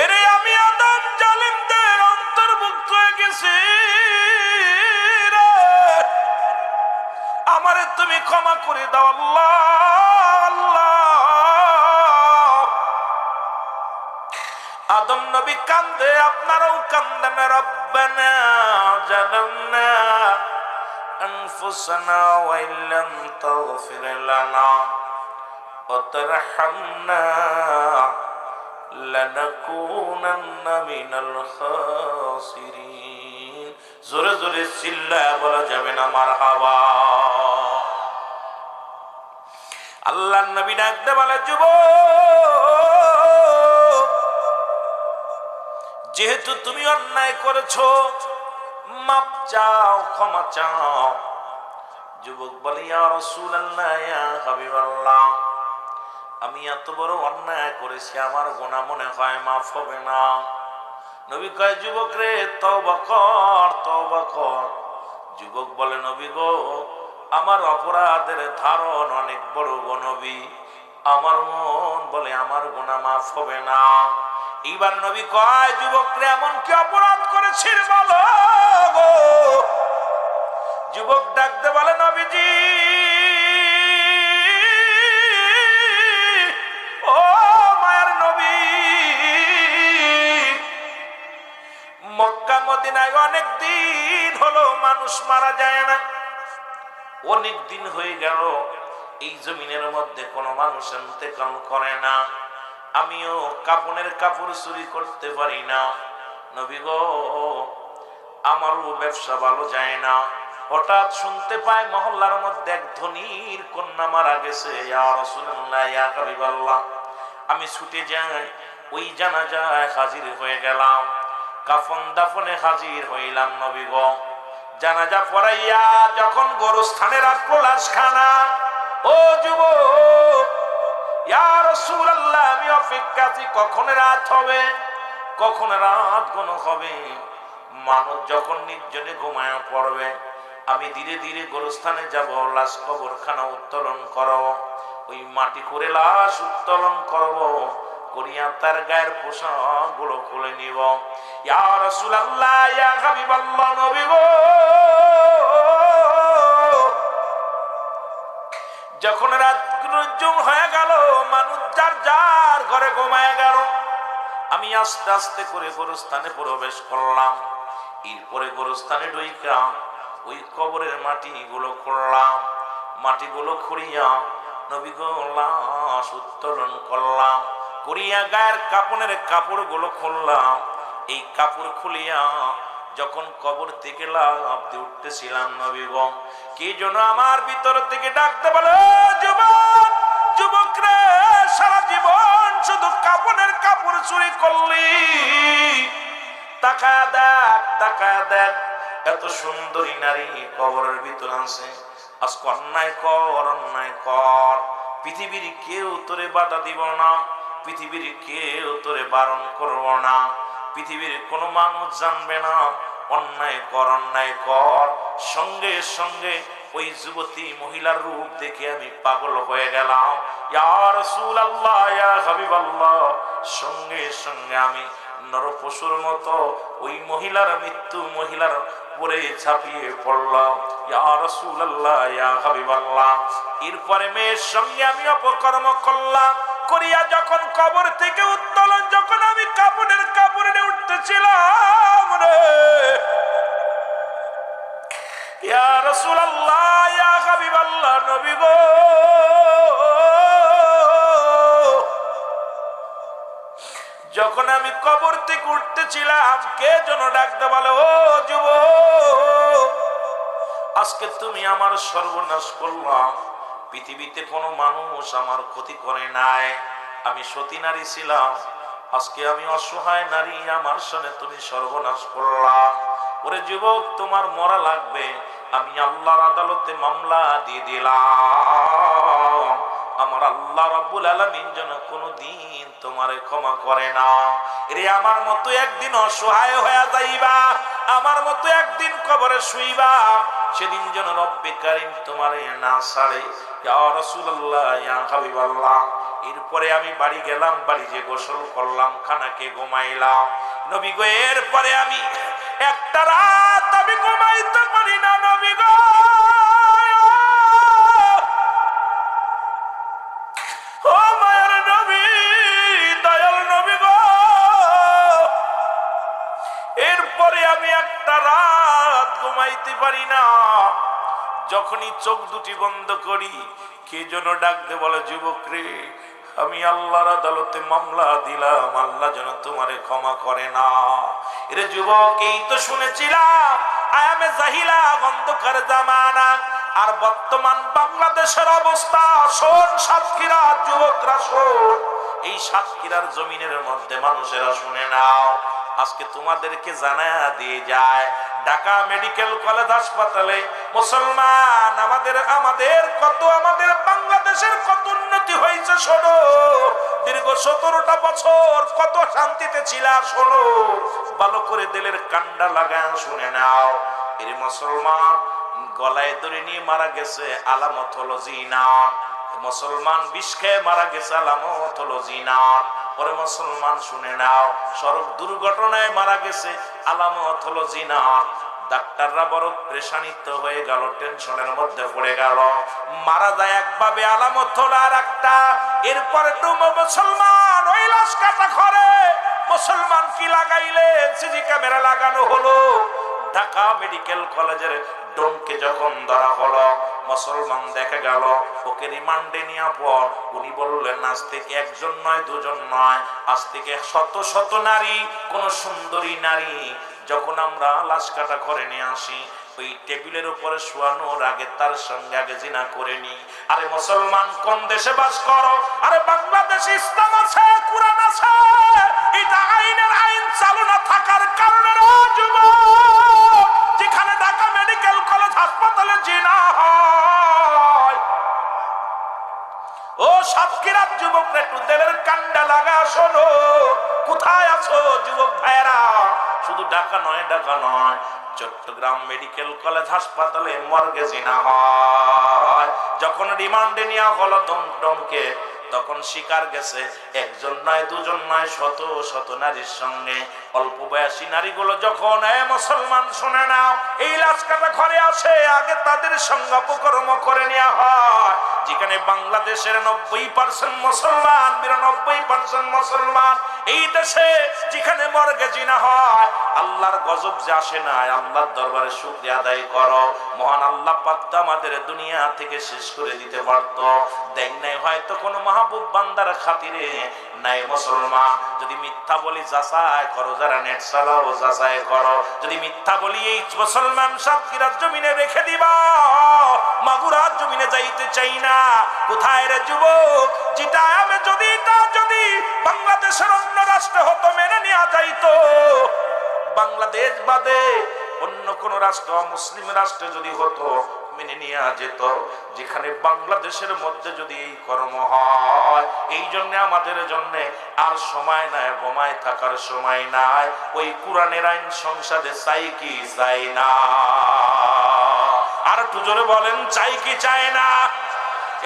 এরে আমি আদম জালিমদের অন্তর্ভুক্ত হয়ে গেছি রে, আমারে তুমি ক্ষমা করে দাও আল্লাহ, আল্লাহ। আদম নবী কান্দে, আপনারাও কান্দেন, রব্বানা জালামনা আনফুসানা ওয়া ইল্লাম তাগফির লানা ওয়া তারহামনা লানাকুনান্না মিনাল খাসিরিন। জোরে জোরে চিল্লায় বলা যাবে না মারহাবা। আল্লাহর নবী ডাকতে বলে, যুবক যেহেতু তুমি অন্যায় করেছো, মাপ চাও, ক্ষমা চাও। যুবক বলে, ইয়া রাসূলুল্লাহ, ইয়া হাবিবাল্লাহ, আমি এত বড় অন্যায় করেছি, আমার গুনাহ মনে হয় মাফ হবে না। নবী কয়, যুবক রে তওবা কর, তওবা কর। যুবক বলে, নবী গো আমার অপরাধের ধারণ অনেক বড় গো নবী, আমার মন বলে আমার গুনাহ মাফ হবে না। এইবার নবী কয়, যুবক রে এমন কি অপরাধ করেছিস বলো গো? যুবক ডাকতে বলে, নবীজি ও মায়ের নবী, মক্কা মদিনায় অনেক দিন হলো মানুষ মারা যায় না, অনেক দিন হয়ে গেল এই জমিনের মধ্যে কোনো মানুষ ইন্তেকাল করে না। আমিও কাফনের কাপড় চুরি করতে পারি না। নবী গো, আমারও ব্যবসা ভালো যায় না। হঠাৎ শুনতে পায় মহল্লার মধ্যে এক ধনীর কন্যা মারা গেছে। ইয়া রাসূলুল্লাহ, ইয়া হাবিবাল্লাহ, আমি ছুটে যাই, ওই জানাজায় হাজির হয়ে গেলাম, কাফন দাফনে হাজির হইলাম। নবী গো, জানাজা পড়াইয়া যখন গোরস্থানে রাখলো লাশখানা, ও যুবক, ইয়া রাসূলুল্লাহ, আমি অপেক্ষাতে কখন রাত হবে, কখন রাত কোন হবে। মানুষ যখন নির্জনে ঘুমায় পড়বে, আমি ধীরে ধীরে গোরস্থানে যাব, লাশ কবরখানা উত্তোলন করব, ওই মাটি করে লাশ উত্তোলন করব, করিয়া তার গায়ের পোশাক গুলো খুলে নিব। ইয়া রাসূলুল্লাহ, ইয়া হাবিবাল্লাহ, নবী গো, যখন রাত জুম হয়ে গেল, মানুষ যার যার ঘরে ঘুমায় গেল, আমি আস্তে আস্তে করে গোরস্থানে প্রবেশ করলাম। এরপরে গোরস্থানে ঢুইকা ওই কবরের মাটিগুলো খুঁড়লাম, মাটিগুলো খুঁড়িয়া নবী গো লাশ উত্তোলন করলাম, করিয়া গায়ের কাপনের কাপড়গুলো খুললাম। এই কাপড় খুলিয়া যখন কবর থেকে লাফ দিয়ে উঠতেছিলাম, নবী গো, কি যেন আমার ভিতর থেকে ডাকতে বলে, যুবক, যুবক রে, সারা জীবন শুধু কাপনের কাপড় চুরি করলি, তাকায়া দেখ, তাকায়া দেখ, এত সুন্দরী নারী কবরের ভিতর আছে। আজকে অন্যায় কর, অন্যায় কর, পৃথিবীর কেউ তোরে বাধা দিব না, পৃথিবীর কেউ তোরে বারণ করব না, পৃথিবীর কোনো মানুষ জানবে না, অন্যায় কর, অন্যায় কর। সঙ্গে সঙ্গে ওই যুবতী মহিলার রূপ দেখে আমি পাগল হয়ে গেলাম। ইয়া রাসূলুল্লাহ, ইয়া হাবিবাল্লাহ, সঙ্গে সঙ্গে আমি নরপশুর মতো ওই মহিলার মৃত্যু মহিলার পরে ঝাঁপিয়ে পড়লাম। ইয়া রাসূলুল্লাহ, ইয়া হাবিবাল্লাহ, এরপরে মেয়ের সঙ্গে আমি অপকর্ম করলাম, করিয়া যখন কবর থেকে উত্তোলন, যখন আমি কাপড়ের কাপড়ে উঠতেছিলাম রে, ইয়া রাসূলুল্লাহ, ইয়া হাবিবাল্লাহ, নবী গো, যখন আমি কবর থেকে উঠতেছিলাম, কে যেন ডাকতে বলে, ও যুবক, আজকে তুমি আমার সর্বনাশ করলাম। পৃথিবীতে কোনো মানুষ আমার ক্ষতি করে নাই, আমি সতী নারী ছিলাম, আজকে আমি অসহায় নারী, আমার সামনে তুমি সর্বনাশ করলাম। ওরে যুবক, তোমার মরা লাগবে, আমি আল্লাহর আদালতে মামলা দিয়ে দিলাম। আমার আল্লাহ রাব্বুল আলামিন যেন কোনদিন তোমারে ক্ষমা করে না। রে আমার মতো একদিন অসহায় হয়ে যাইবা, আমার মতো একদিন কবরে শুইবা, সেদিন যেন রব্বে কারীম তোমারে না ছাড়ে। ইয়া রাসূলুল্লাহ, ইয়া হাবিবাল্লাহ, এরপরে আমি বাড়ি গেলাম, বাড়ি যে গোসল করলাম, খানাকে ঘুমাইলাম। নবী গো, এরপরে আমি একটা রাত আমি ঘুমাইতে পারি না। নবী গো, ও মায়ের নবী, দয়াল নবী গো, এরপরে আমি একটা রাত ঘুমাইতে পারি না। যখনই চোখ দুটি বন্ধ করি, কে যেন ডাক দে বলে, যুবক রে, আমি আল্লাহর আদালতে মামলা দিলাম, আল্লাহ যেন তোমারে ক্ষমা করে না। এরে যুবক, এই তো শুনেছিলাম আয়ামে জাহিলা, অন্ধকার জামানা, আর বর্তমান বাংলাদেশের অবস্থা শোন। সাতক্ষীরা যুবকরা শোন, এই সাতক্ষীরার জমিনের মধ্যে মানুষেরা শুনে নাও, আজকে তোমাদেরকে জানায়া দিয়ে যায়, ঢাকা মেডিকেল কলেজ হাসপাতালে মুসলমান আমাদের কত, আমাদের বাংলাদেশের কত উন্নতি হয়েছে শোনো। দীর্ঘ 17টা বছর কত শান্তিতে ছিলা শোনো, ভালো করে দিলের কান্ডা লাগায় শুনে নাও। এর মুসলমান গলায় দড়ি নিয়ে মারা গেছে, আলামত হলো জিনাত। মুসলমান বিষ খেয়ে মারা গেছে, আলামত হলো জিনাত। পরে মুসলমান শুনে নাও, সড়ক দুর্ঘটনায় মারা গেছে, আলামত হলো জিনাত। ডাক্তাররা বড় প্রেশানিত হয়ে গেল, টেনশনের মধ্যে পড়ে গেল, মারা যায় একভাবে, আলামত হলো আর একটা। এরপরে মুসলমান ওই লাশ কাটা করে, মুসলমান কি লাগাইলেন, সিসি ক্যামেরা লাগানো হলো। ঢাকা মেডিকেল কলেজের ডোমকে যখন ধরা হলো, মুসলমান দেখে গেল ওকে রিমান্ডে নিয়ে পর উনি বললেন আজ থেকে একজন নয় দুজন নয়, আজ থেকে শত শত নারী, কোন সুন্দরী নারী যখন আমরা লাশ কাটা করে নিয়ে আসি, ওই টেবিলের উপরে শোয়ানোর আগে তার সঙ্গে আগে জিনা করে নি। আরে মুসলমান কোন দেশে বাস করো? আরে বাংলাদেশে ইসলাম আছে, কুরআন আছে, এটা আইনের আইন চালু না থাকার কারণে যুবক, যেখানে ঢাকা মেডিকেল কলেজ হাসপাতালে জিনা হয়, ও সাতক্ষীরার যুবকরা একটু দেলের কান্ডা লাগা শোনো, কোথায় আছো যুবক ভাইরা? শুধু ঢাকা নয়, ঢাকা নয়, চট্টগ্রাম মেডিকেল কলেজ হাসপাতালে মর্গে জিনা হয়। যখন রিমান্ডে নেওয়া হলো দমদমকে, তখন শিকার গেছে একজন নয় দুজন নয়, শত শত নারীর সঙ্গে। অল্প বয়সী নারীগুলো যখন মুসলমান শুনে নাও, এই লাশ কাটা ঘরে আসে, আগে তাদের সঙ্গে অপকর্ম করে নেওয়া হয়। যেখানে বাংলাদেশের 90% মুসলমান, 92% মুসলমান, এই দেশে যেখানে মর্গে জিনা হয়, আল্লাহর গজব যে আসে না, আল্লাহর দরবারে শুকরিয়া আদায় করো। মহান আল্লাহ পাক তো আমাদের দুনিয়া থেকে শেষ করে দিতে পারত, দেন নাই হয়তো কোনো মাহবুব বান্দার খাতিরে নাই। মুসলমান যদি মিথ্যা বলি যাচাই করো, যারা নেট চালাও যাচাই করো, যদি মিথ্যা বলি এই মুসলমান সাতক্ষীরার জমিনে রেখে দিবা, মাগুরার জমিনে যাইতে চাই না। কোথায় রে যুবক? যেটা আমি যদি বাংলাদেশের অন্য রাষ্ট্র হতো মেনে নেওয়া যাইতো, বাংলাদেশ বাদে অন্য কোন রাষ্ট্র, মুসলিম রাষ্ট্রে যদি হতো মেনে নেওয়া যেত। যেখানে বাংলাদেশের মধ্যে যদি এই কর্ম হয়, এই জন্য আমাদের জন্য আর সময় নাই, ঘুমায় থাকার সময় নাই। ওই কোরআনের আইন সংসদে চাই কি চাই না? আর একটু জোরে বলেন, চাই কি চাই না?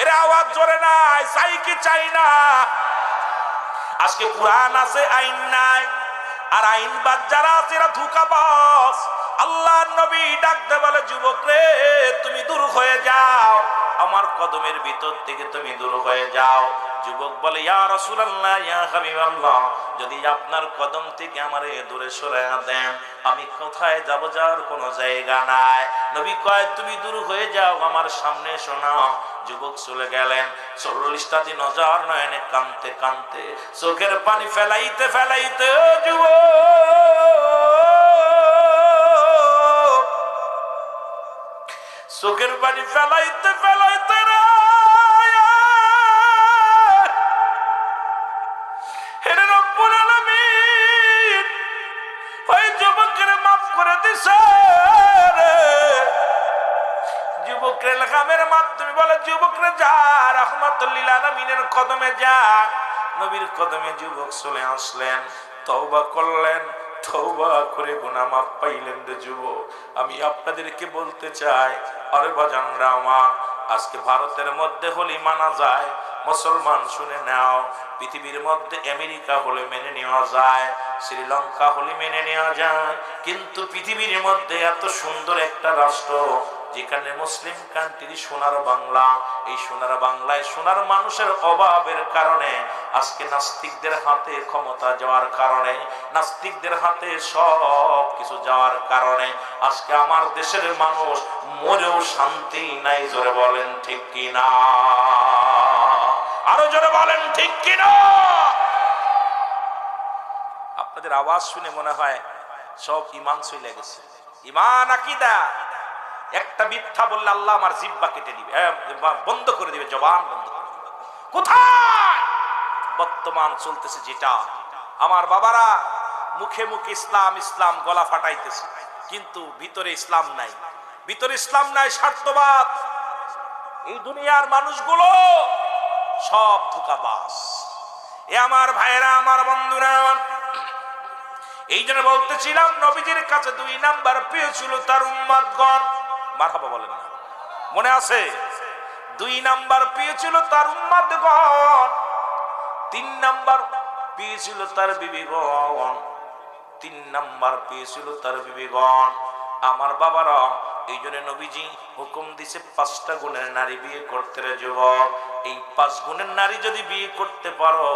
এর আওয়াজ জোরে নাই, চাই কি চাই না? আজকে কোরআন আছে, আইন নাই, আর আইনবাদ যারা আছে এরা ধোঁকাবাজ। আল্লাহ নবী ডাকতে বলে, যুবক রে তুমি দূর হয়ে যাও, আমার কদমের ভিতর থেকে তুমি দূর হয়ে যাও। যুবক বলে, ইয়া রাসূলুল্লাহ, ইয়া হাবিবাল্লাহ, যদি আপনার কদম থেকে আমারে দূরে সরাইয়া দেন, আমি কোথায় যাব? যাওয়ার কোনো জায়গা নাই। নবী কয়, তুমি দূর হয়ে যাও, আমার সামনে শোনাও। যুবক চলে গেলেন। 40টা দিন অজার নয়নে কাঁদতে কাঁদতে, চোখের পানি ফেলাইতে ফেলাইতে, ও যুবক, চোখের পানি ফেলাইতে ফেলাইতে ওই যুবকের মাফ করে দিছে। যুবকের লেখামের মাধ্যমে বলে, যুবকরে যা, রাহমাতুল লিল আলামিনের কদমে যা। নবীর কদমে যুবক চলে আসলেন, তওবা করলেন, তওবা করে গুনাহ মাফ পাইলেন। রে যুবক, আমি আপনাদেরকে বলতে চাই, আরে বাজানরা আমার, আজকে ভারতের মধ্যে হলি মানা যায়, মুসলমান শুনে নাও, পৃথিবীর মধ্যে আমেরিকা হলে মেনে নেওয়া যায়, শ্রীলঙ্কা হলে মেনে নেওয়া যায়, কিন্তু পৃথিবীর মধ্যে এত সুন্দর একটা রাষ্ট্র, যেখানে মুসলিম কান্ট্রি সোনার বাংলা, এই সোনার বাংলায় সোনার মানুষের অভাবের কারণে, আজকে নাস্তিকদের হাতে ক্ষমতা যাওয়ার কারণে, নাস্তিকদের হাতে সব কিছু যাওয়ার কারণে, আজকে আমার দেশের মানুষ মরেও শান্তি নাই। জোরে বলেন ঠিক কিনা? আরো জোরে বলেন ঠিক কিনা? আপনাদের আওয়াজ শুনে মনে হয় সব ইমান চলে গেছে। ইমান আকীদা, একটা মিথ্যা বললে আল্লাহ আমার জিহ্বা কেটে দিবে, বন্ধ করে দিবে, জবান বন্ধ করে দিবে। কোথায় বর্তমান চলতেছে যেটা, আমার বাবারা মুখে মুখে ইসলাম ইসলাম গলা ফাটাইতেছে, কিন্তু ভিতরে ইসলাম নাই, ভিতরে ইসলাম নাই, স্বার্থবাদ। এই দুনিয়ার মানুষগুলো সব ধোঁকাবাজ। এ আমার ভাইরা, আমার বন্ধুরা, এই জন্য বলতেছিলাম, নবীজির কাছে 2 নাম্বার প্রিয় ছিল তার উম্মতগণ। মারহাবা বলেন না, মনে আছে? 2 নাম্বার প্রিয় ছিল তার উম্মতগণ, 3 নাম্বার প্রিয় ছিল তার বিবিগণ, 3 নাম্বার প্রিয় ছিল তার বিবিগণ। আমার বাবারা, এই জন্য নবীজি হুকুম দিছে 5টা গুণের নারী বিয়ে করতে। রে যুবক, এই 5 গুণের নারী যদি বিয়ে করতে পারো,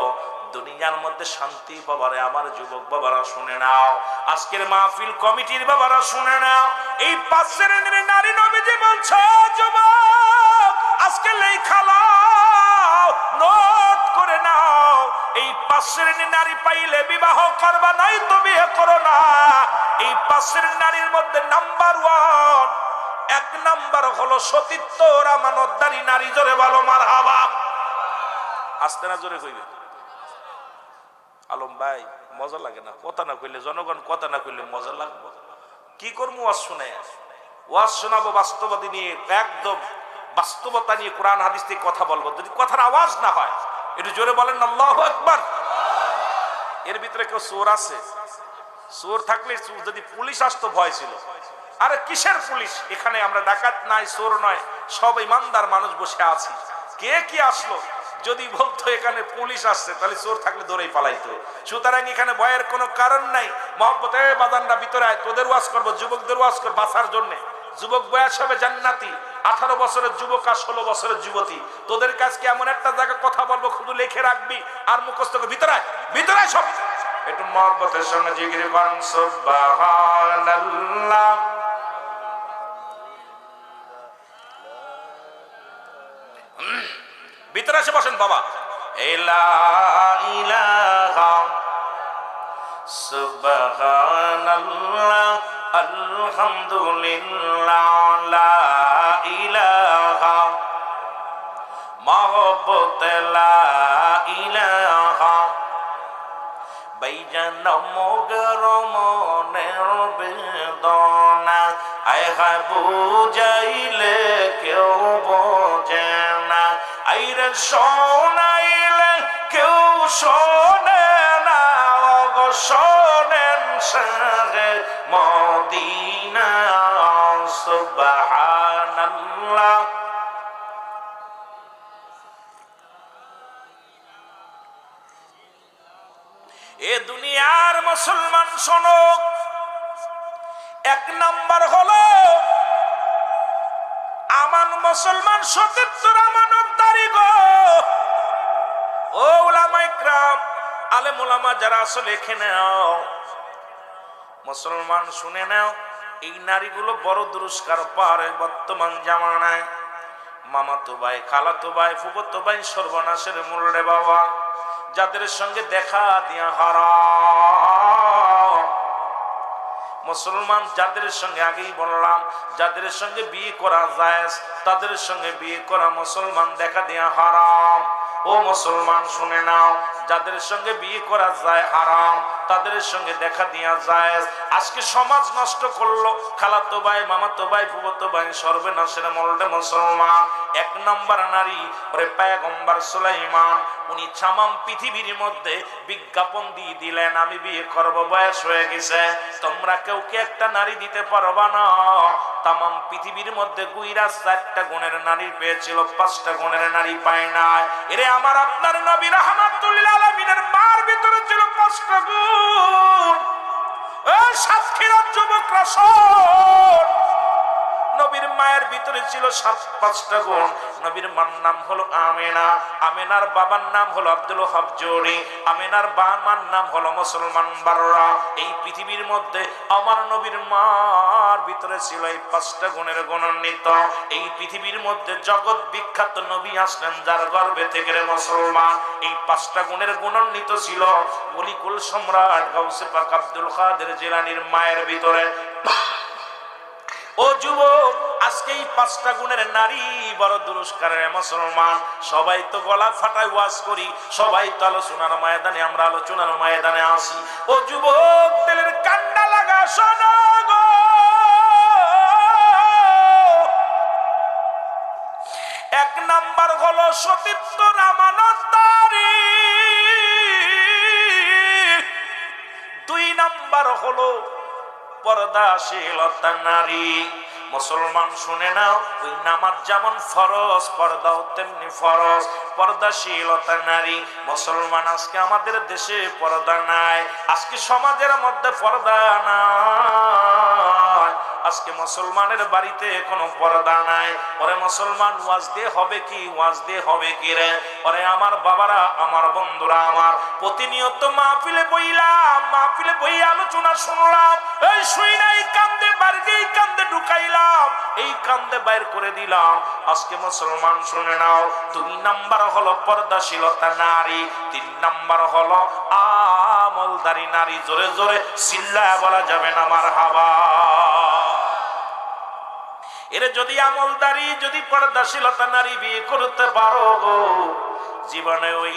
দুনিয়ার মধ্যে শান্তি পাবারে। আমার যুবক বাবারা শুনে নাও, আজকের মাহফিল কমিটির বাবারা শুনে নাও, এই 5 শ্রেণীর নারী নবীজি বলছে, যুবক আজকে লেখা লও, নোট করে নাও, এই 5 শ্রেণীর নারী পাইলে বিবাহ করবা, নাই তো বিয়ে করো না। এই 5 শ্রেণীর নারীর মধ্যে নাম্বার 1, 1 নাম্বার হলো সতীত্ব আমানতদারী নারী। জোরে বলো মারহাবা। আস্তে না জোরে কইবে? আলম ভাই মজা লাগে না? কথা না কইলে, জনগণ কথা না কইলে মজা লাগবে? কি করবো? ওয়াজ শুনে, ওয়াজ শোনাবো বাস্তবতা নিয়ে, একদম বাস্তবতা নিয়ে কোরআন হাদিস থেকে কথা বলবো। যদি কথার আওয়াজ না হয়, একটু জোরে বলেন আল্লাহু আকবার। এর ভিতরে কেউ চোর আছে? চোর থাকলে যদি পুলিশ আসতো ভয় ছিল। আরে কিসের পুলিশ? এখানে আমরা ডাকাত নাই, চোর নয়, সব ইমানদার মানুষ বসে আছি। কে কি আসলো? যদি বলতো এখানে পুলিশ আসছে, তাহলে চোর থাকলে দৌড়েই পালাইতো। সুতরাং এখানে ভয়ের কোনো কারণ নাই। মহব্বতে বাদানরা ভিতরে আয়, তোদের ওয়াজ করবো, যুবকদের ওয়াজ কর বাঁচার জন্য। যুবক বয়স হবে জান্নাতি, 18 বছরের যুবক আর 16 বছরের যুবতী। তোদের কাছে এমন একটা জায়গায় কথা বলবো, শুধু লিখে রাখবি আর মুখস্থ করে ভিতরে আয়, ভিতরে আয় সব। একটু মহব্বতের সঙ্গে জিকির করেন সুবহানাল্লাহ। ভিতরে এসে বসেন বাবা। লা ইলাহা সুবহানাল্লাহ আলহামদুলিল্লাহ লা ইলাহা মহব্বত লা ইলাহা বাইজান মগর মনের বেদনা আয় হায় বুঝাইলে কেউ বোঝে না, আইরে শোনাইলে কেউ শোনে না, ওগো শোনেন শাহে মদিনা সুবহানাল্লাহ। এ দুনিয়ার মুসলমান শোনো, 1 নাম্বার হলো আমান মুসলমান সতীত্বর আমানতদারি গো। ও উলামা ইকরাম, আলেম উলামা যারা আছে লিখে নাও, মুসলমান শুনে নাও, এই নারীগুলো বড় দুরস্কার পারে বর্তমান জামানায়। মামাতো ভাই, খালাতো ভাই, ফুফাতো ভাই সর্বনাশের মূল রে বাবা। যাদের সঙ্গে দেখা দিয়া হারাম, মুসলমান যাদের সঙ্গে আগেই বললাম, যাদের সঙ্গে বিয়ে করা জায়েজ, তাদের সঙ্গে বিয়ে করা মুসলমান দেখা দিয়া হারাম। ও মুসলমান শুনে নাও, যাদের সঙ্গে বিয়ে করা যায় হারাম, তাদের সঙ্গে দেখা দিয়া জায়েজ। আজকে সমাজ নষ্ট করলো খালাতো ভাই, মামাতো ভাই, ফুফাতো ভাই সর্বনাশের মূলে মুসলমান। 1 নম্বর নারী ওরে পয়গম্বর সুলাইমান, উনি তামাম পৃথিবীর মধ্যে বিজ্ঞাপন দিয়ে দিলেন, আমি বিয়ে করব, বয়স হয়ে গেছে, তোমরা কেউ কি একটা নারী দিতে পারবা না? তামাম পৃথিবীর মধ্যে গুইরা 4টা গুণের নারী পেয়েছিল, 5টা গুণের নারী পায় নাই। এরে আমার আপনার নবী রাহমাতুল লিল আলামিনের মার ভিতরে ছিল 5টা গুণ। এই সাতক্ষীরার যুবকরা শোন, নবীর মায়ের ভিতরে ছিল 5টা গুণ। নবীর মার নাম হলো আমেনা, আমেনার বাবার নাম হলো আব্দুল ওহাব জোহরি, আমেনার মার নাম হলো মুসলমান বাররা। এই পৃথিবীর মধ্যে আমার নবীর মার ভিতরে ছিল এই 5টা গুণের গুণান্বিত। এই পৃথিবীর মধ্যে জগৎ বিখ্যাত নবী আসলেন যার গর্ভে থেকে রে মুসলমান, এই 5টা গুণের গুণান্বিত ছিল মলিকুল সম্রাট গাউসে পাক আব্দুল কাদের জিলানীর মায়ের ভিতরে। ও যুবক, আজকে এই 5টা গুণের নারী বড় দুরস্কারের মুসলমান। সবাই তো গলা ফাটায় ওয়াজ করি, সবাই তো আলোচনার ময়দানে, আমরা আলোচনার ময়দানে আসি। ও যুবক, দিলের কান্না লাগা শোনো গো, 1 নাম্বার হলো সতীত্বর আমানতদারি, 2 নাম্বার হলো পর্দাশীলতা নারী। মুসলমান শুনে নাও, ওই নামাজ যেমন ফরজ, পর্দাও তেমনি ফরজ। পর্দাশীলতা নারী মুসলমান, আজকে আমাদের দেশে পর্দা নাই, আজকে সমাজের মধ্যে পর্দা নাই, আজকে মুসলমানের বাড়িতে কোনো পর্দা নাই। ওরে মুসলমান, ওয়াজ দিয়ে হবে কি, ওয়াজ দিয়ে হবে কি রে? ওরে আমার বাবারা, আমার বন্ধুরা, আমার প্রতিনিয়ত মাহফিলে বইলাম, মাহফিলে বই আলোচনা শুনলাম, এই শুই নাই কান্দে বাইরকে এই কান্দে ঢুকাইলাম, এই কান্দে বাইর করে দিলাম। আজকে মুসলমান শুনে নাও, 2 নাম্বার হলো পর্দাশীলতা নারী, 3 নাম্বার হলো আমলদারি নারী। জোরে জোরে চিল্লায়া বলা যাবে না মারহাবা। এর যদি আমলদারি, যদি পর্দাশীলতা নারী বিয়ে করতে পারো, জীবনে ওই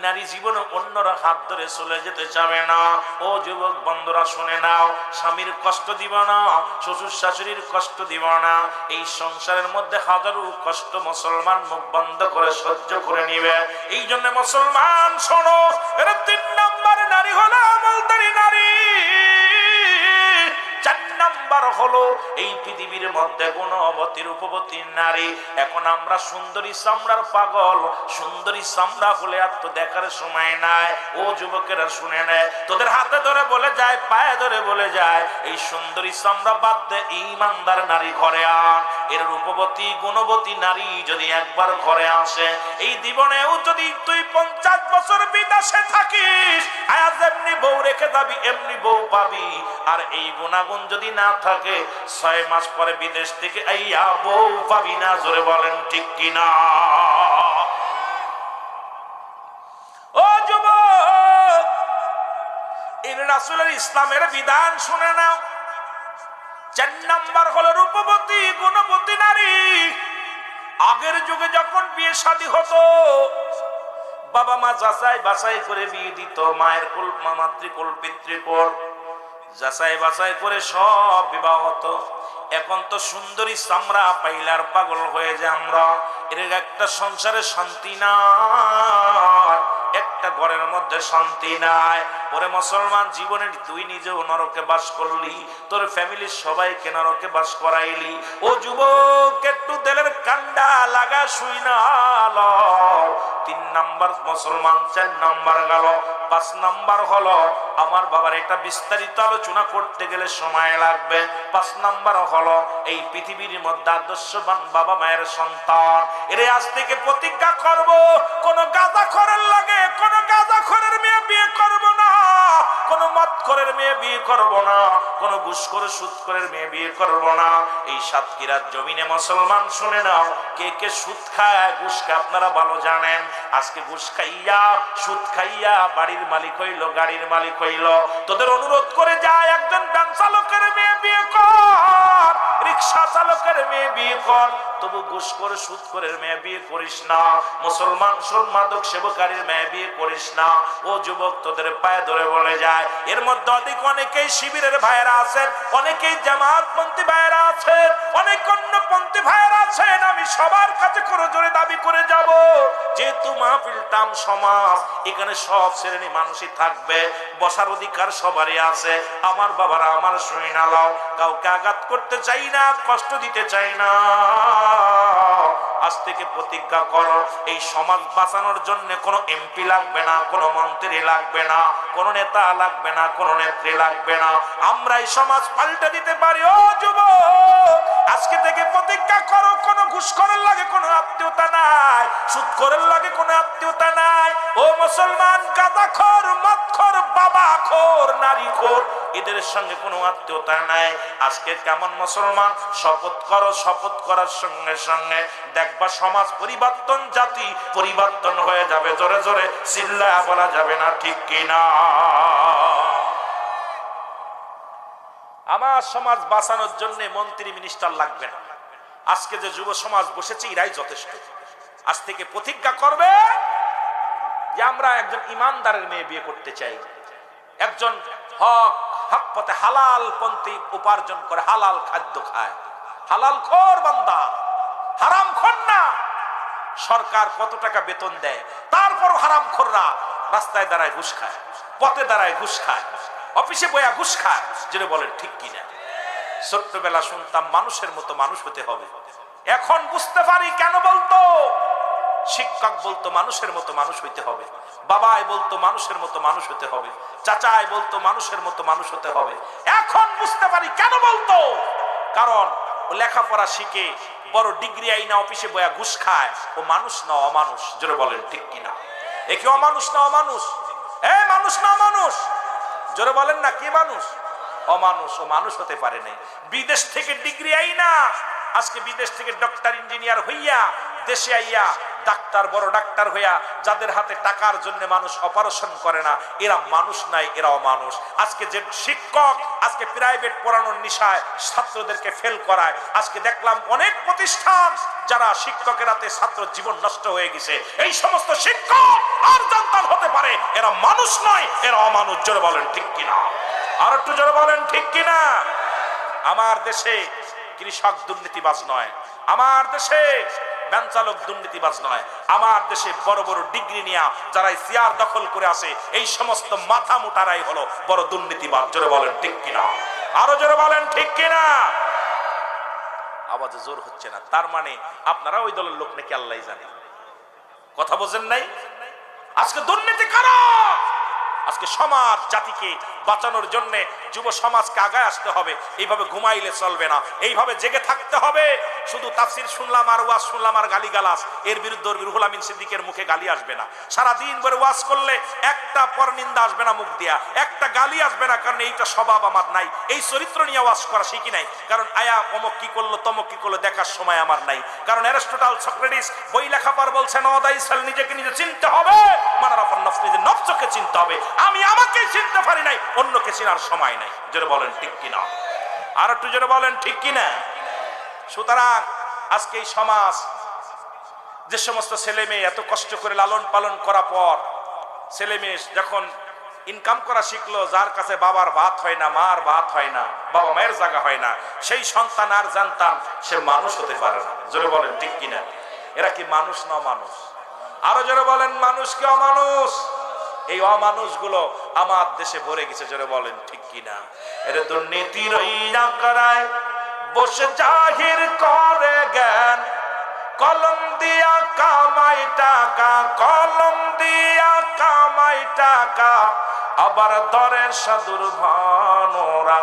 নারী জীবনে অন্যরা হাত ধরে চলে যেতে চাবে না। ও যুবক বন্ধুরা শুনে নাও, স্বামীর কষ্ট দিব না, শ্বশুর শাশুড়ির কষ্ট দিব না। এই সংসারের মধ্যে হাজারো কষ্ট মুসলমান মুখ বন্ধ করে সহ্য করে নিবে। এই জন্য মুসলমান শোনো, এর 3 নাম্বার নারী হলো আমলদারি নারী। 4 নাম্বার হলো এই পৃথিবীর মধ্যে গুণবতী রূপবতী নারী। এখন আমরা সুন্দরী চামড়ার পাগল, সুন্দরী চামড়া হলে আর তো দেখার সময় নাই। ও যুবকেরা শুনে নেয়, তোদের হাতে ধরে বলে যায়, পায়ে ধরে বলে যায়, এই সুন্দরী চামড়া বাদ দে, ঈমানদার নারী ঘরে আন। এর রূপবতী গুণবতী নারী যদি একবার ঘরে আসে, এই জীবনেও যদি তুই 50 বছর বিদেশে থাকিস, আজ এমনি বউ রেখে যাবি, এমনি বউ পাবি। আর এই গুণাগুণ যদি না থাকে, 6 মাস পরে বিদেশ থেকে আইয়া বউ পাবি না। জোরে বলেন ঠিক কিনা? ও যুবক, এই রাসূলের ইসলামের বিধান শুনে নাও। 4 নাম্বার হলো রূপবতী গুণবতী নারী। আগের যুগে যখন বিয়ে শাদী হতো, বাবা মা যাচাই বাছাই করে বিয়ে দিত। মায়ের কুল, মাতৃকুল, পিতৃকুল যাচাই বাছাই করে সব বিবাহ হতো। এখন তো সুন্দরী চামড়া পাইলার পাগল হয়ে যায় আমরা। এর একটা সংসারে শান্তি নাই, একটা ঘরের মধ্যে শান্তি নাই। ওরে মুসলমান, জীবনের তুই নিজেও নরকে বাস করলি, তোর ফ্যামিলির সবাইকে নরকে বাস করাইলি। ও যুবক, একটু দিলের কান্ডা লাগা শুই না। 3 নাম্বার মুসলমান। 4 নাম্বার গেল। 5 নাম্বার হলো, আমার বাবার এটা বিস্তারিত আলোচনা করতে গেলে সময় লাগবে। 5 নাম্বার হলো, এই পৃথিবীর মধ্যে আদর্শবান বাবা মায়ের সন্তান। এরে আজ থেকে প্রতিজ্ঞা করব, কোন গাঁজাখোরের লাগে, কোন গাঁজাখোরের মেয়ে বিয়ে করব না, কোন মদখোরের মেয়ে বিয়ে করব না, কোন ঘুষখোর সুদখোরের মেয়ে বিয়ে করব না। এই সাতক্ষীরার জমিনে মুসলমান শুনে নাও, কে কে সুদ খায়, ঘুষ খায় আপনারা ভালো জানেন। আজকে ঘুষ খাইয়া, সুদ খাইয়া বাড়ির মালিক হইল, গাড়ির মালিক হইল। তোদের অনুরোধ করে যায়, একজন ভ্যান চালকের মেয়ে বিয়ে কর, রিক্সা চালকের মেয়ে বিয়ে কর, তবু ঘুষখোর সুদখোরের মেয়ে বিয়ে করিস না। মুসলমান শোন, মাদক সেবকারীর মেয়ে বিয়ে করিস না। ও যুবক, তোদের পায়ে ধরে বলে যায়। এর মধ্যে অনেকেই শিবিরের ভাইয়েরা আছেন, অনেকেই জামাতপন্থী ভাইয়েরা আছেন, অনেক অন্যপন্থী ভাইয়েরা আছেন। আমি সবার কাছে করে জোরে দাবি করে যাব, যেহেতু মাহফিল টাম সমাজ, এখানে সব শ্রেণী মানুষই থাকবে, বসার অধিকার সবারই আছে। আমার বাবারা, আমার শুইনা লাও, কাউকে আঘাত করতে চাই না, কষ্ট দিতে চাই না। আজ থেকে প্রতিজ্ঞা করো, এই সমাজ বাঁচানোর জন্য কোনো এমপি লাগবে না, কোনো মন্ত্রী লাগবে না, কোনো নেতা লাগবে না, কোনো নেত্রী লাগবে না। আমরা এই সমাজ পাল্টে দিতে পারি। ও যুবক, আজকে থেকে প্রতিজ্ঞা করো, কোনো ঘুষখোরের লাগে কোনো আত্মীয়তা নাই, সুদখোরের লাগে কোনো আত্মীয়তা নাই। ও মুসলমান, গাঁজাখোর, মদখোর, বাবাখোর, নারীখোর, এদের সঙ্গে কোনো আত্মীয়তা নাই। আজকে কেমন মুসলমান, শপথ করো, শপথ করার সঙ্গে সঙ্গে দেখবা সমাজ পরিবর্তন, জাতি পরিবর্তন হয়ে যাবে। জোরে জোরে চিল্লায়া বলা যাবে না ঠিক কিনা? আমার সমাজ বাঁচানোর জন্য মন্ত্রী মিনিস্টার লাগবে না। আজকে যে যুব সমাজ বসেছে, এরাই যথেষ্ট। আজ থেকে প্রতিজ্ঞা করবে যে আমরা একজন ইমানদারের মেয়ে বিয়ে করতে চাই, একজন হক পথে হালাল পন্থী উপার্জন করে, হালাল খাদ্য খায়, হালাল খোর বান্দা, হারাম খোর না। সরকার কত টাকা বেতন দেয়, তারপর হারাম খোররা রাস্তায় দাঁড়ায় ঘুষ খায়, পথে দাঁড়ায় ঘুষ খায়, অফিসে বয়া ঘুষ খায়। যেটা বলেন ঠিক কিনা? ছোট্টবেলা শুনতাম মানুষের মতো মানুষ হতে হবে, এখন বুঝতে পারি কেন বলতো। শিক্ষক বলতো মানুষের মতো মানুষ হইতে হবে, বাবাই বলতো মানুষের মতো মানুষ হতে হবে, চাচাই বলতো মানুষের মতো মানুষ হতে হবে। এখন বুঝতে পারি কেন বলতো, কারণ ও লেখাপড়া শিখে বড় ডিগ্রি আইনা অফিসে বয়া ঘুষ খায়। ও মানুষ না অমানুষ? জোরে বলেন ঠিক কিনা? এ কি অমানুষ না অমানুষ? এ মানুষ না অমানুষ? জোরে বলেন না, কি মানুষ? অমানুষ ও মানুষ হতে পারে নাই। বিদেশ থেকে ডিগ্রি আইনা আজকে বিদেশ থেকে ডক্টর ইঞ্জিনিয়ার হইয়া দেশে আইয়া ডাক্তার বড় ডাক্তার হইয়া যাদের হাতে টাকার জন্য মানুষ অপারেশন করে না, এরা মানুষ নাই, এরা অমানুষ। আজকে যে শিক্ষক আজকে প্রাইভেট পড়ানোর নিশায় ছাত্রদেরকে ফেল করায়, আজকে দেখলাম অনেক প্রতিষ্ঠান যারা শিক্ষকের হাতে ছাত্র জীবন নষ্ট হয়ে গেছে। এই সমস্ত শিক্ষক আর জানতাম হতে পারে এরা মানুষ নয়, এরা অমানুষ। জোরে বলেন ঠিক কিনা? আর একটু জোরে বলেন ঠিক কিনা? আমার দেশে কৃষক দুর্নীতিবাজ নয়, আমার দেশে ভ্যান চালক দুর্নীতিবাজ নয়, আমার দেশে বড় বড় ডিগ্রি নিয়ে যারা চেয়ার দখল করে আসে এই সমস্ত মাথা মোটারাই হলো বড় দুর্নীতিবাজ। জোরে বলেন ঠিক কিনা? আরো জোরে বলেন ঠিক কিনা? আওয়াজে জোর হচ্ছে না, তার মানে আপনারা ওই দলের লোক নাকি আল্লাহ জানে। কথা বোঝেন নাই? আজকে দুর্নীতি কারা? আজকে সমাজ জাতিকে বাঁচানোর জন্য যুব সমাজকে আগায় আসতে হবে। এইভাবে ঘুমাইলে চলবে না, এইভাবে জেগে থাকতে হবে। শুধু তাফসির শুনলাম আর ওয়াজ শুনলাম আর গালিগালাজ, এর বিরুদ্ধে রুহুল আমিন সিদ্দিকের মুখে গালি আসবে না। সারাদিন ধরে ওয়াজ করলে একটা পরনিন্দা আসবে না মুখ দিয়া, একটা গালি আসবে না, কারণ এইটা স্বভাব আমার নাই। এই চরিত্র নিয়ে ওয়াজ করা শিখি নাই, কারণ আয়া অমুক কি করলো তমক কি করলো দেখার সময় আমার নাই। কারণ অ্যারিস্টটল সক্রেটিস বই লেখা পর বলছেন অদাইসাল, নিজেকে নিজে চিনতে হবে, মানারাফান নফস, নিজের নফসকে চিনতে হবে। আমি আমাকে চিনতে পারি নাই, অন্যকে চেনার সময় নাই। জোরে বলেন ঠিক কিনা? আর একটু জোরে বলেন ঠিক কিনা? সুতরাং আজকে এই সমাজ, যে সমস্ত ছেলে মেয়ে এত কষ্ট করে লালন পালন করা পর ছেলে মেয়ে যখন ইনকাম করা শিখলো, যার কাছে বাবার ভাত হয় না, মার ভাত হয় না, বাবা মায়ের জায়গা হয় না, সেই সন্তান আর জানতাম সে মানুষ হতে পারে না। জোরে বলেন ঠিক কিনা? এরা কি মানুষ না অমানুষ? আরো জোরে বলেন মানুষ কি অমানুষ? এই অমানুষগুলো আমার দেশে ভরে গেছে। জোরে বলেন ঠিক কিনা? এর দুর্নীতির আঁকড়ায় বসে জাহির করে জ্ঞান, কলম দিয়া কামাই টাকা, কলম দিয়া কামাই টাকা, আবার দরের সাধুর ভানোরা,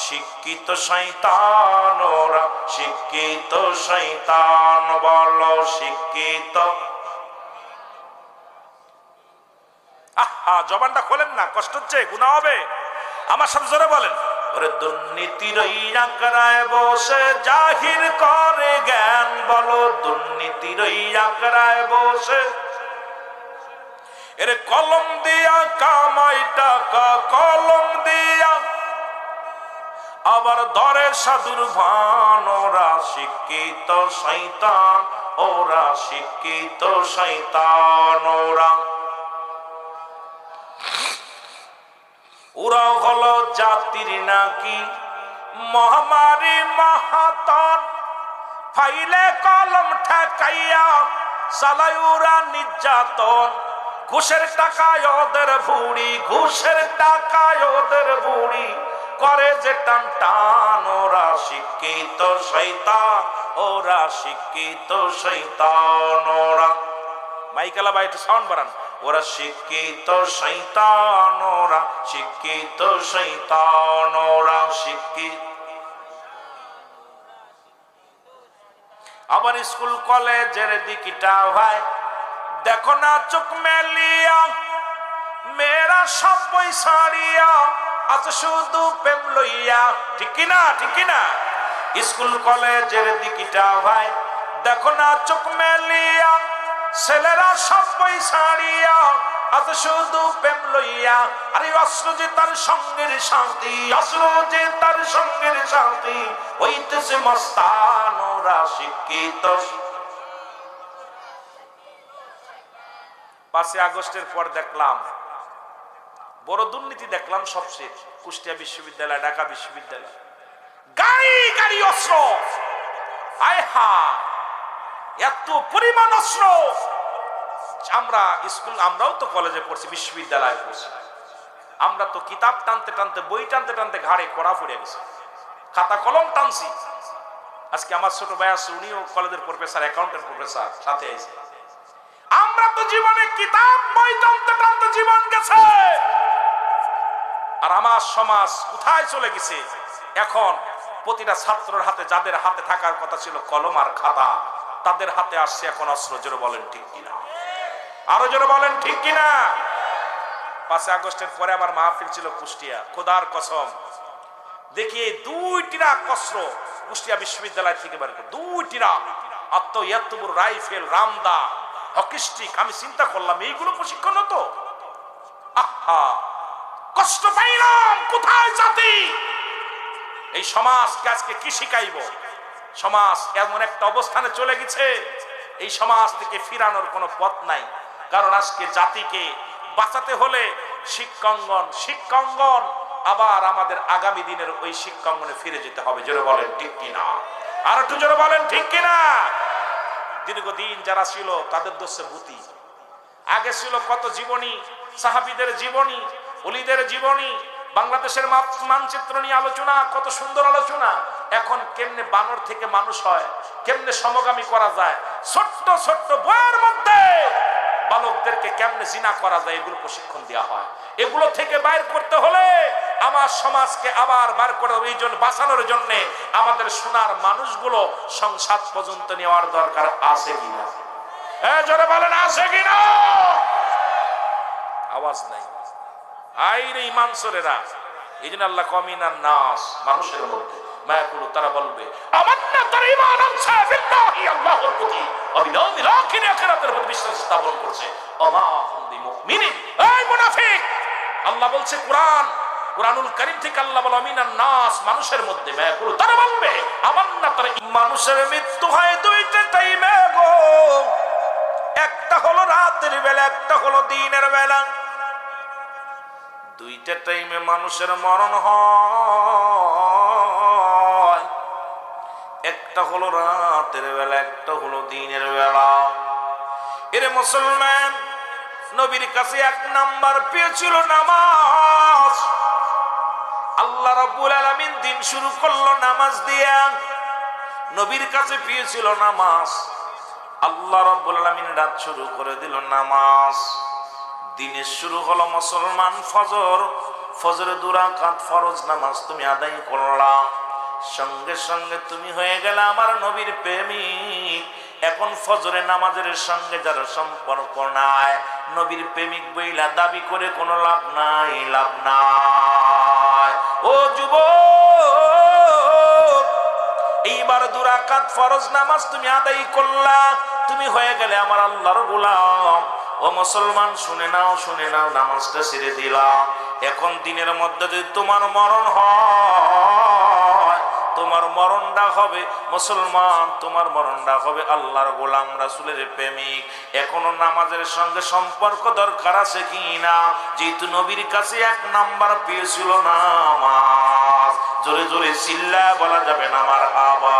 শিক্ষিত শয়তান ওরা, শিক্ষিত শয়তান। বলো শিক্ষিত। আহা, জবানটা খোলেন না, কষ্ট হচ্ছে, গুনাহ হবে। আমার সাথে জোরে বলেন, ওরে দুর্নীতির আঁকড়ায় বসে জাহির করে জ্ঞান। বলো দুর্নীতির আঁকড়ায় বসে, এরে কলম দিয়া কামাই টাকা, কলম দিয়া আবার দরে সাধুর ভান। ওরা শিক্ষিত শয়তান, ওরা শিক্ষিত শয়তান। ওরা হলো জাতির নাকি মহামারী মহাতন, ফাইলে কলম ঠেকাইয়া চালায় ওরা নির্যাতন। ঘুষের টাকায় ওদের ভুড়ি, ঘুষের টাকায় ওদের ভুড়ি, করে যে টান টান। ওরা শিক্ষিত শয়তান, ওরা শিক্ষিত শয়তান। ওরা মাইকালা ভাই একটু সাউন্ড বাড়ান। ওরা শিক্ষিত শয়তান, ওরা শিক্ষিত শয়তান। ওরা শিক্ষিত। আবার স্কুল কলেজের দিকটা ভাই দেখো না চোখ মেলিয়া, মেয়েরা সব বই ছাড়িয়া আছে শুধু প্রেম লইয়া। ঠিক কিনা? ঠিক কিনা? স্কুল কলেজের দিকটা ভাই দেখো না চোখ মেলিয়া, ছেলেরা সব বই ছাড়িয়া আছে শুধু প্রেম লইয়া। আরে অস্ত্র যে তার সঙ্গের সাথী, অস্ত্র যে তার সঙ্গের সাথী, হইতেছে মস্তান। ওরা শিক্ষিত। 5 আগস্টের পর দেখলাম বড় দুর্নীতি, দেখলাম সবচেয়ে কুষ্টিয়া বিশ্ববিদ্যালয়, ঢাকা বিশ্ববিদ্যালয়, গাড়ি গাড়ি অস্ত্র। আয় হা, এত পরিমাণ অস্ত্র। আমরা স্কুল, আমরাও তো কলেজে পড়ছি, বিশ্ববিদ্যালয়ে পড়ছি, আমরা তো কিতাব টানতে টানতে, বই টানতে টানতে ঘাড়ে কড়া পড়ে গেছে, খাতা কলম টানছি। আজকে আমার ছোট ভাই আছে, উনিও কলেজের প্রফেসর, অ্যাকাউন্টেন্ট প্রফেসর, সাথে আছে। আমরা তো জীবনে কিতাব বই টানতে টানতে জীবন গেছে। আর আমার সমাজ কোথায় চলে গেছে? এখন প্রতিটা ছাত্রের হাতে, যাদের হাতে থাকার কথা ছিল কলম আর খাতা, তাদের হাতে আসছে এখন অস্ত্র। জোরে বলেন ঠিক কিনা? আরো জোরে বলেন ঠিক কিনা? 5 আগস্টের পরে আমার মাহফিল ছিল কুষ্টিয়া। খোদার কসম, দেখি এই দুইটিরা কসর কুষ্টিয়া বিশ্ববিদ্যালয় থেকে বের করে দুইটিরা আত্ময়াত্তবুর রাইফেল রামদা হকিস্টিক। আমি চিন্তা করলাম এইগুলো প্রশিক্ষণ হতো। আহা, কষ্ট পাইলাম। কোথায় জাতি? এই সমাজকে আজকে কি শিখাইব? সমাজ এমন একটা অবস্থানে চলে গেছে, এই সমাজ থেকে ফিরানোর কোনো পথ নাই। কারণ আজকে জাতিকে বাঁচাতে হলে শিক্ষাঙ্গন আবার আমাদের আগামী দিনের ওই শিক্ষাঙ্গনে ফিরে যেতে হবে। জোরে বলেন ঠিক কিনা? আর একটু জোরে বলেন ঠিক কিনা? দীর্ঘদিন যারা ছিল তাদের দোষে ভূতি। আগে ছিল কত জীবনী, সাহাবীদের জীবনী, ওলিদের জীবনী, বাংলাদেশের মানচিত্র নিয়ে আলোচনা, কত সুন্দর আলোচনা। এখন কেমনে বানর থেকে মানুষ হয়, কেমনে সমগামী করা যায়, ছোট্ট ছোট্ট বইয়ের মধ্যে বালকদেরকে কেমনে জিনা করা যায়, এগুলো প্রশিক্ষণ দেওয়া হয়। এগুলো থেকে বাইর করতে হলে আমার সমাজকে আবার বার করে এই জন্য বাঁচানোর জন্য আমাদের সোনার মানুষগুলো সংসদ পর্যন্ত নেওয়ার দরকার আছে কিনা? জোরে বলেন আছে কিনা? আওয়াজ নাই। আইরে ইমান সরেরা, এই জন্য আল্লাহ কমিনার নাস, মানুষের মধ্যে মায়াকুলু, তারা বলবে আমান্না তার ঈমান আছে বিল্লাহি, আল্লাহর প্রতি অবিলম্বে আখিরাতের প্রতি বিশ্বাস স্থাপন করছে। ওমা হুম বিমুমিনিন। এই মুনাফিক, আল্লাহ বলছে কুরআনুল কারীম থেকে আল্লাহ বলে আমিনান নাস, মানুষের মধ্যে মায়াকুলু, তারা বলবে আমান্না তার। মানুষের মৃত্যু হয় দুইটা টাইমে গো, একটা হলো রাতের বেলা, একটা হলো দিনের বেলা। দুইটা টাইমে মানুষের মরণ হয়, একটা হলো রাতের বেলা, একটা হলো দিনের বেলা। এরে মুসলমান, নবীর কাছে এক নাম্বার পেয়েছিল নামাজ। আল্লাহ রাব্বুল আলামিন দিন শুরু করলো নামাজ দিয়া, নবীর কাছে পেয়েছিল নামাজ। আল্লাহ রাব্বুল আলামিন রাত শুরু করে দিল নামাজ। দিনের শুরু হলো মুসলমান ফজর। ফজরে 2 রাকাত ফরজ নামাজ তুমি আদায় করলা, সঙ্গে সঙ্গে তুমি হয়ে গেলে আমার নবীর প্রেমিক। এখন ফজরে নামাজের সঙ্গে যার সম্পর্ক নাই, নবীর প্রেমিক বইলা দাবি করে কোনো লাভ নাই, লাভ নাই। ও যুবক, এইবার 2 রাকাত ফরজ নামাজ তুমি আদায় করলা, তুমি হয়ে গেলে আমার আল্লাহর গোলাম। ও মুসলমান, শুনে নাও, শুনে নাও, নামাজটা ছেড়ে দিলাম। এখন দিনের মধ্যে যদি তোমার মরণ হয়, তোমার মরণটা হবে মুসলমান, তোমার মরণটা হবে আল্লাহর গোলাম, রাসূলের প্রেমিক। এখনো নামাজের সঙ্গে সম্পর্ক দরকার আছে কি না? যেহেতু নবীর কাছে এক নাম্বার পেয়েছিল নামাজ, জোরে জোরে চিল্লা বলা যাবে না আমার বাবা।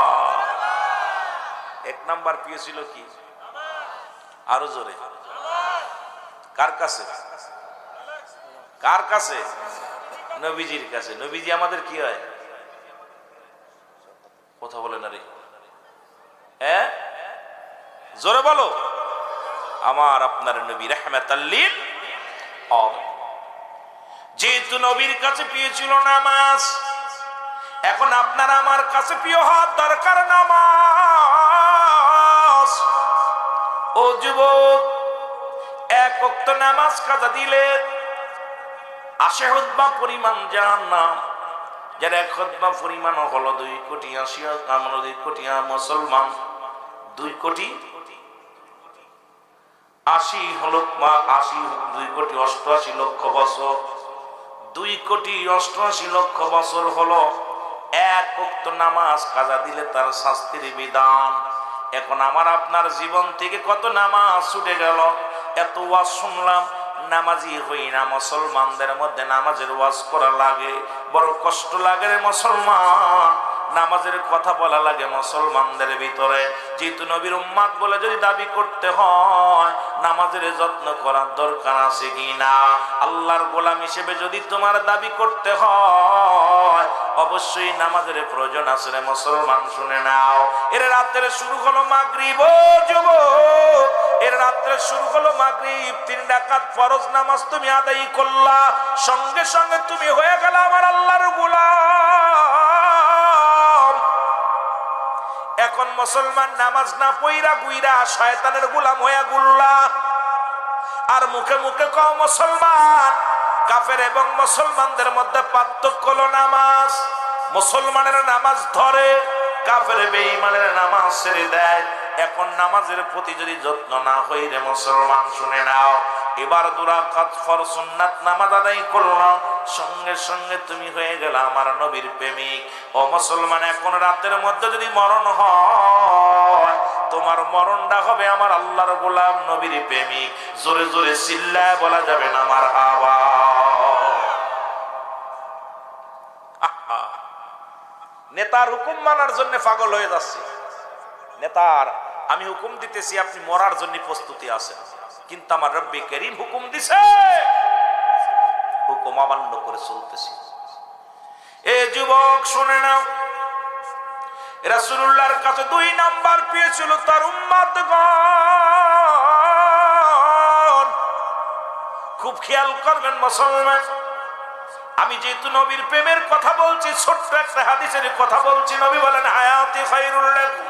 এক নাম্বার পেয়েছিল কি? আরো জোরে। কার কাছে? কার কাছে? নবীজির কাছে। নবীজি আমাদের কি হয়? কথা বলে না রে, হ্যাঁ জোরে বলো। আমার আপনার নবী রাহমাতাল লিল আলামিন। যেহেতু নবীর কাছে পেয়েছিল নামাজ, এখন আপনার আমার কাছে প্রিয় হওয়ার দরকার নামাজ। ও যুবক, এক ওয়াক্ত নামাজ কাজা দিলে 80 খুতবা পরিমাণ জাহান্নাম। যার এক খুতবা পরিমাণ হলো 2,80,00,000 কোটি মুসলমান। 2,80,00,000 হলো 2,88,00,000 বছর। 2,88,00,000 বছর হলো এক ওয়াক্ত নামাজ কাজা দিলে তার শাস্তির বিধান। এখন আমার আপনার জীবন থেকে কত নামাজ ছুটে গেল। এত ওয়াজ শুনলাম, নামাজি হই না। মুসলমানদের মধ্যে নামাজের ওয়াজ করা লাগে, বড় কষ্ট লাগে রে মুসলমান। নামাজের কথা বলা লাগে মুসলমানদের ভিতরে। যেহেতু নবীর উম্মত বলে যদি দাবি করতে হয়, নামাজের যত্ন করার দরকার আছে কি না? আল্লাহর গোলাম হিসেবে যদি তোমার দাবি করতে হয়, অবশ্যই নামাজের প্রয়োজন আছে রে মুসলমান। শুনে নাও, এর রাতের শুরু হলো মাগরিব। ও যুবক, এর রাত্রে শুরু হলো মাগরিব। 3 রাকাত ফরজ নামাজ তুমি আদায় করলা, সঙ্গে সঙ্গে তুমি হয়ে গেল আমার আল্লাহর গোলাম। এখন মুসলমান নামাজ না পইরা গুইরা শয়তানের গোলাম হয়ে গুল্লা। আর মুখে মুখে কও মুসলমান। কাফের এবং মুসলমানদের মধ্যে পার্থক্য হলো নামাজ। মুসলমানের নামাজ ধরে, কাফের বেঈমানের নামাজ ছেড়ে দেয়। এখন নামাজের প্রতি যদি যত্ন না হই রে মুসলমান, শুনে নাও, এবার 2 রাকাত ফরজ সুন্নাত নামাজ আদায় করলাম, সঙ্গে সঙ্গে তুমি হয়ে গেল আমার নবীর প্রেমিক। ও মুসলমান, এখন রাতের মধ্যে যদি মরণ হয়, তোমার মরণটা হবে আমার আল্লাহর গোলাম নবীর প্রেমিক। জোরে জোরে চিল্লায় বলা যাবে না মারহাবা। নেতার হুকুম মানার জন্য পাগল হয়ে যাচ্ছে। নেতার আমি হুকুম দিতেছি, আপনি মরার জন্য প্রস্তুতি আছেন, কিন্তু আমার রব্বি করিম হুকুম দিছে, হুকুম অমান্য করে চলতেছি। এ যুবক শুনে নাও, রাসূলুল্লাহর কাছে 2 নাম্বার পেয়েছিল তার উম্মতগণ। খুব খেয়াল করবেন মুসলমান, আমি যেহেতু নবীর প্রেমের কথা বলছি, ছোট্ট একটা হাদিসের কথা বলছি। নবী বলেন হায়াতি খায়রুল লাকুম,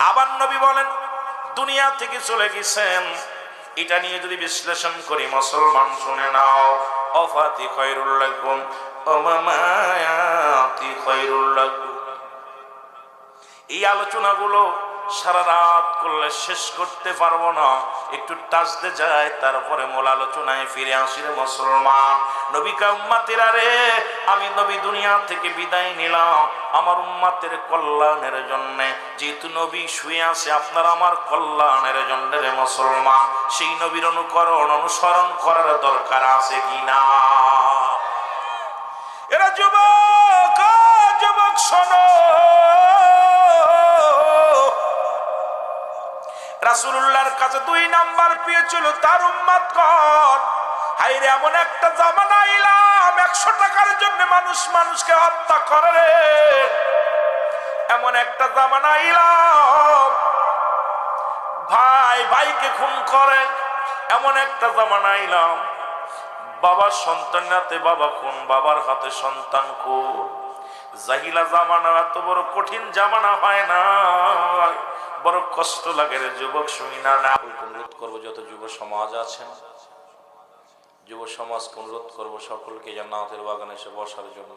আবার নবী বলেন দুনিয়া থেকে চলে গেছেন। এটা নিয়ে যদি বিশ্লেষণ করি মুসলমান, শুনে নাও, ওয়াফাতি খায়রুল লাকুম ওয়া মামায়াতি খায়রুল লাকুম। এই আলোচনাগুলো সারা রাত করলে শেষ করতে পারবো না, একটু টাচতে যায়, তারপরে মূল আলোচনায় ফিরে আসি রে মুসলমান। নবী কা উম্মতেরা রে, আমি নবী দুনিয়া থেকে বিদায় নিলাম আমার উম্মতের কল্যাণের জন্য। যেহেতু নবী শুয়ে আছে আপনার আমার কল্যাণের জন্য রে মুসলমান, সেই নবীর অনুসরণ করার দরকার আছে কিনা? এরা যুবক, যুবক শোনো, রাসূলুল্লাহর কাছে 2 নাম্বার পেয়েছিল তার উম্মতগণ। হায়রে, এমন একটা জামানা আইলাম 100 টাকার জন্য মানুষ মানুষকে হত্যা করে রে। এমন একটা জামানা আইলাম ভাই ভাইকে খুন করে। এমন একটা জামানা আইলাম বাবার সন্তান হাতে বাবা খুন, বাবার হাতে সন্তান খুন। জাহিলা জামানা এত বড় কঠিন জামানা হয় না, বড় কষ্ট লাগে রে যুবক, শুনি না। অনুরোধ করবো যত যুব সমাজ আছেন, যুব সমাজকে অনুরোধ করবো সকলকে জান্নাতের বাগানে এসে বসার জন্য।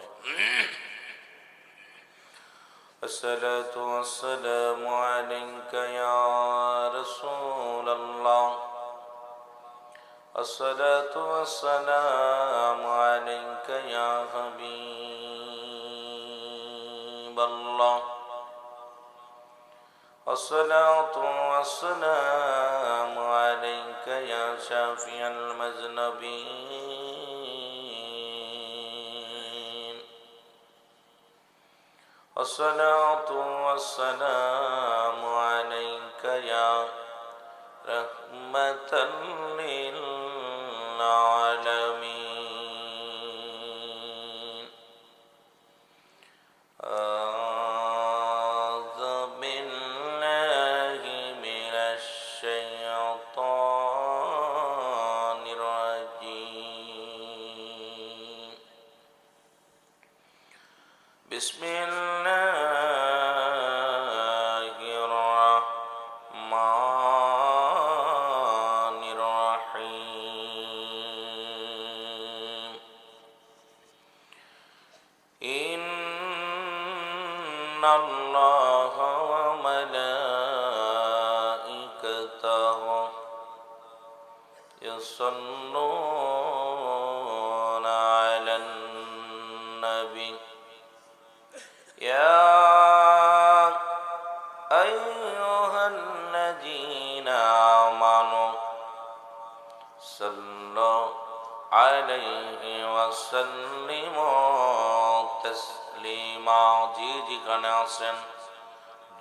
আসসালাতু ওয়াসসালামু আলাইকা ইয়া রাসূলুল্লাহ, আসসালাতু ওয়াসসালামু আলাইকা ইয়া হাবিবাল্লাহ, আসসালাতু ওয়াসসালামু আলাইকা ইয়া শাফিয়াল মুযনিবিন, আসসালাতু ওয়াসসালামু আলাইকা ইয়া রাহমাতাল লিল আলামিন। আ'উযু বিল্লাহি মিনাশ শাইতানির রাজীম। বিসমিল্লাহির রাহমানির রাহিম। ইন্নাল্লাহা ওয়া মালাইকাতাহু ইউসাল্লুনা আলান নবী ইয়া আইয়ুহাল্লাযীনা আমানু সাল্লু আলাইহি ওয়া সাল্লিমু তাসলিমা। জি যেখানে আছেন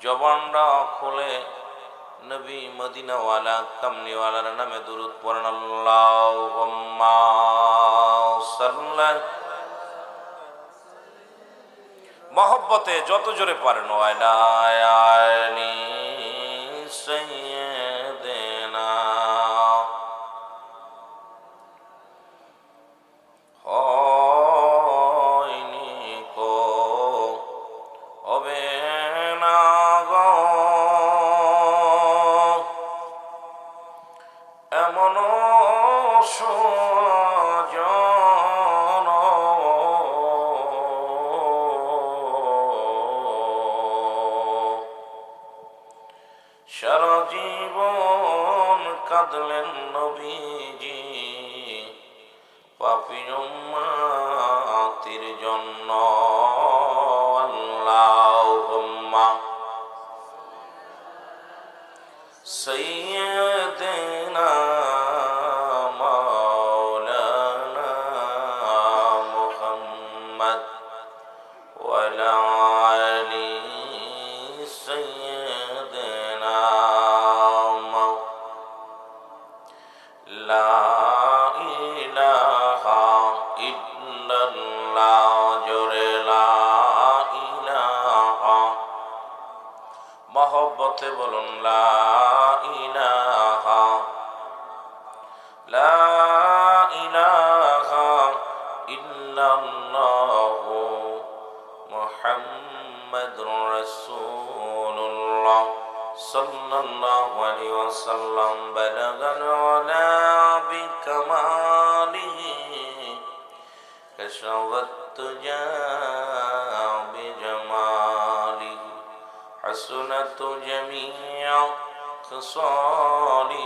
জবানটা খুলে নবী মদিনাওয়ালা কামলিওয়ালার নামে দুরূদ পড়েন। আল্লাহুম্মা সাল্লি, মহব্বতে যত জোরে পারেন, ওয়ালা আলি সাইয়্যিদিনা। হয়নি কো হবে না গো এমন সুজন কাঁদলেন নবীজি পাপী উম্মতের জন্য। আল্লাহুম্মা সাইয়্যিদিনা মাওলানা মুহাম্মদ ওয়া আলা আলি সাইয়্যিদিনা লা ইলাহা ইল্লাল্লাহ জোরে লা ইলাহা মহব্বতে বলুন লা ইলাহা লা ইলাহা ইল্লাল্লাহু মুহাম্মাদুর রাসূলুল্লাহ সাল্লাল্লাহু আলাইহি ওয়াসাল্লাম বালাগাল উলা বিকামালিহি কাশাওয়াত তুজা বিজামালিহি حسنت جميع خصاله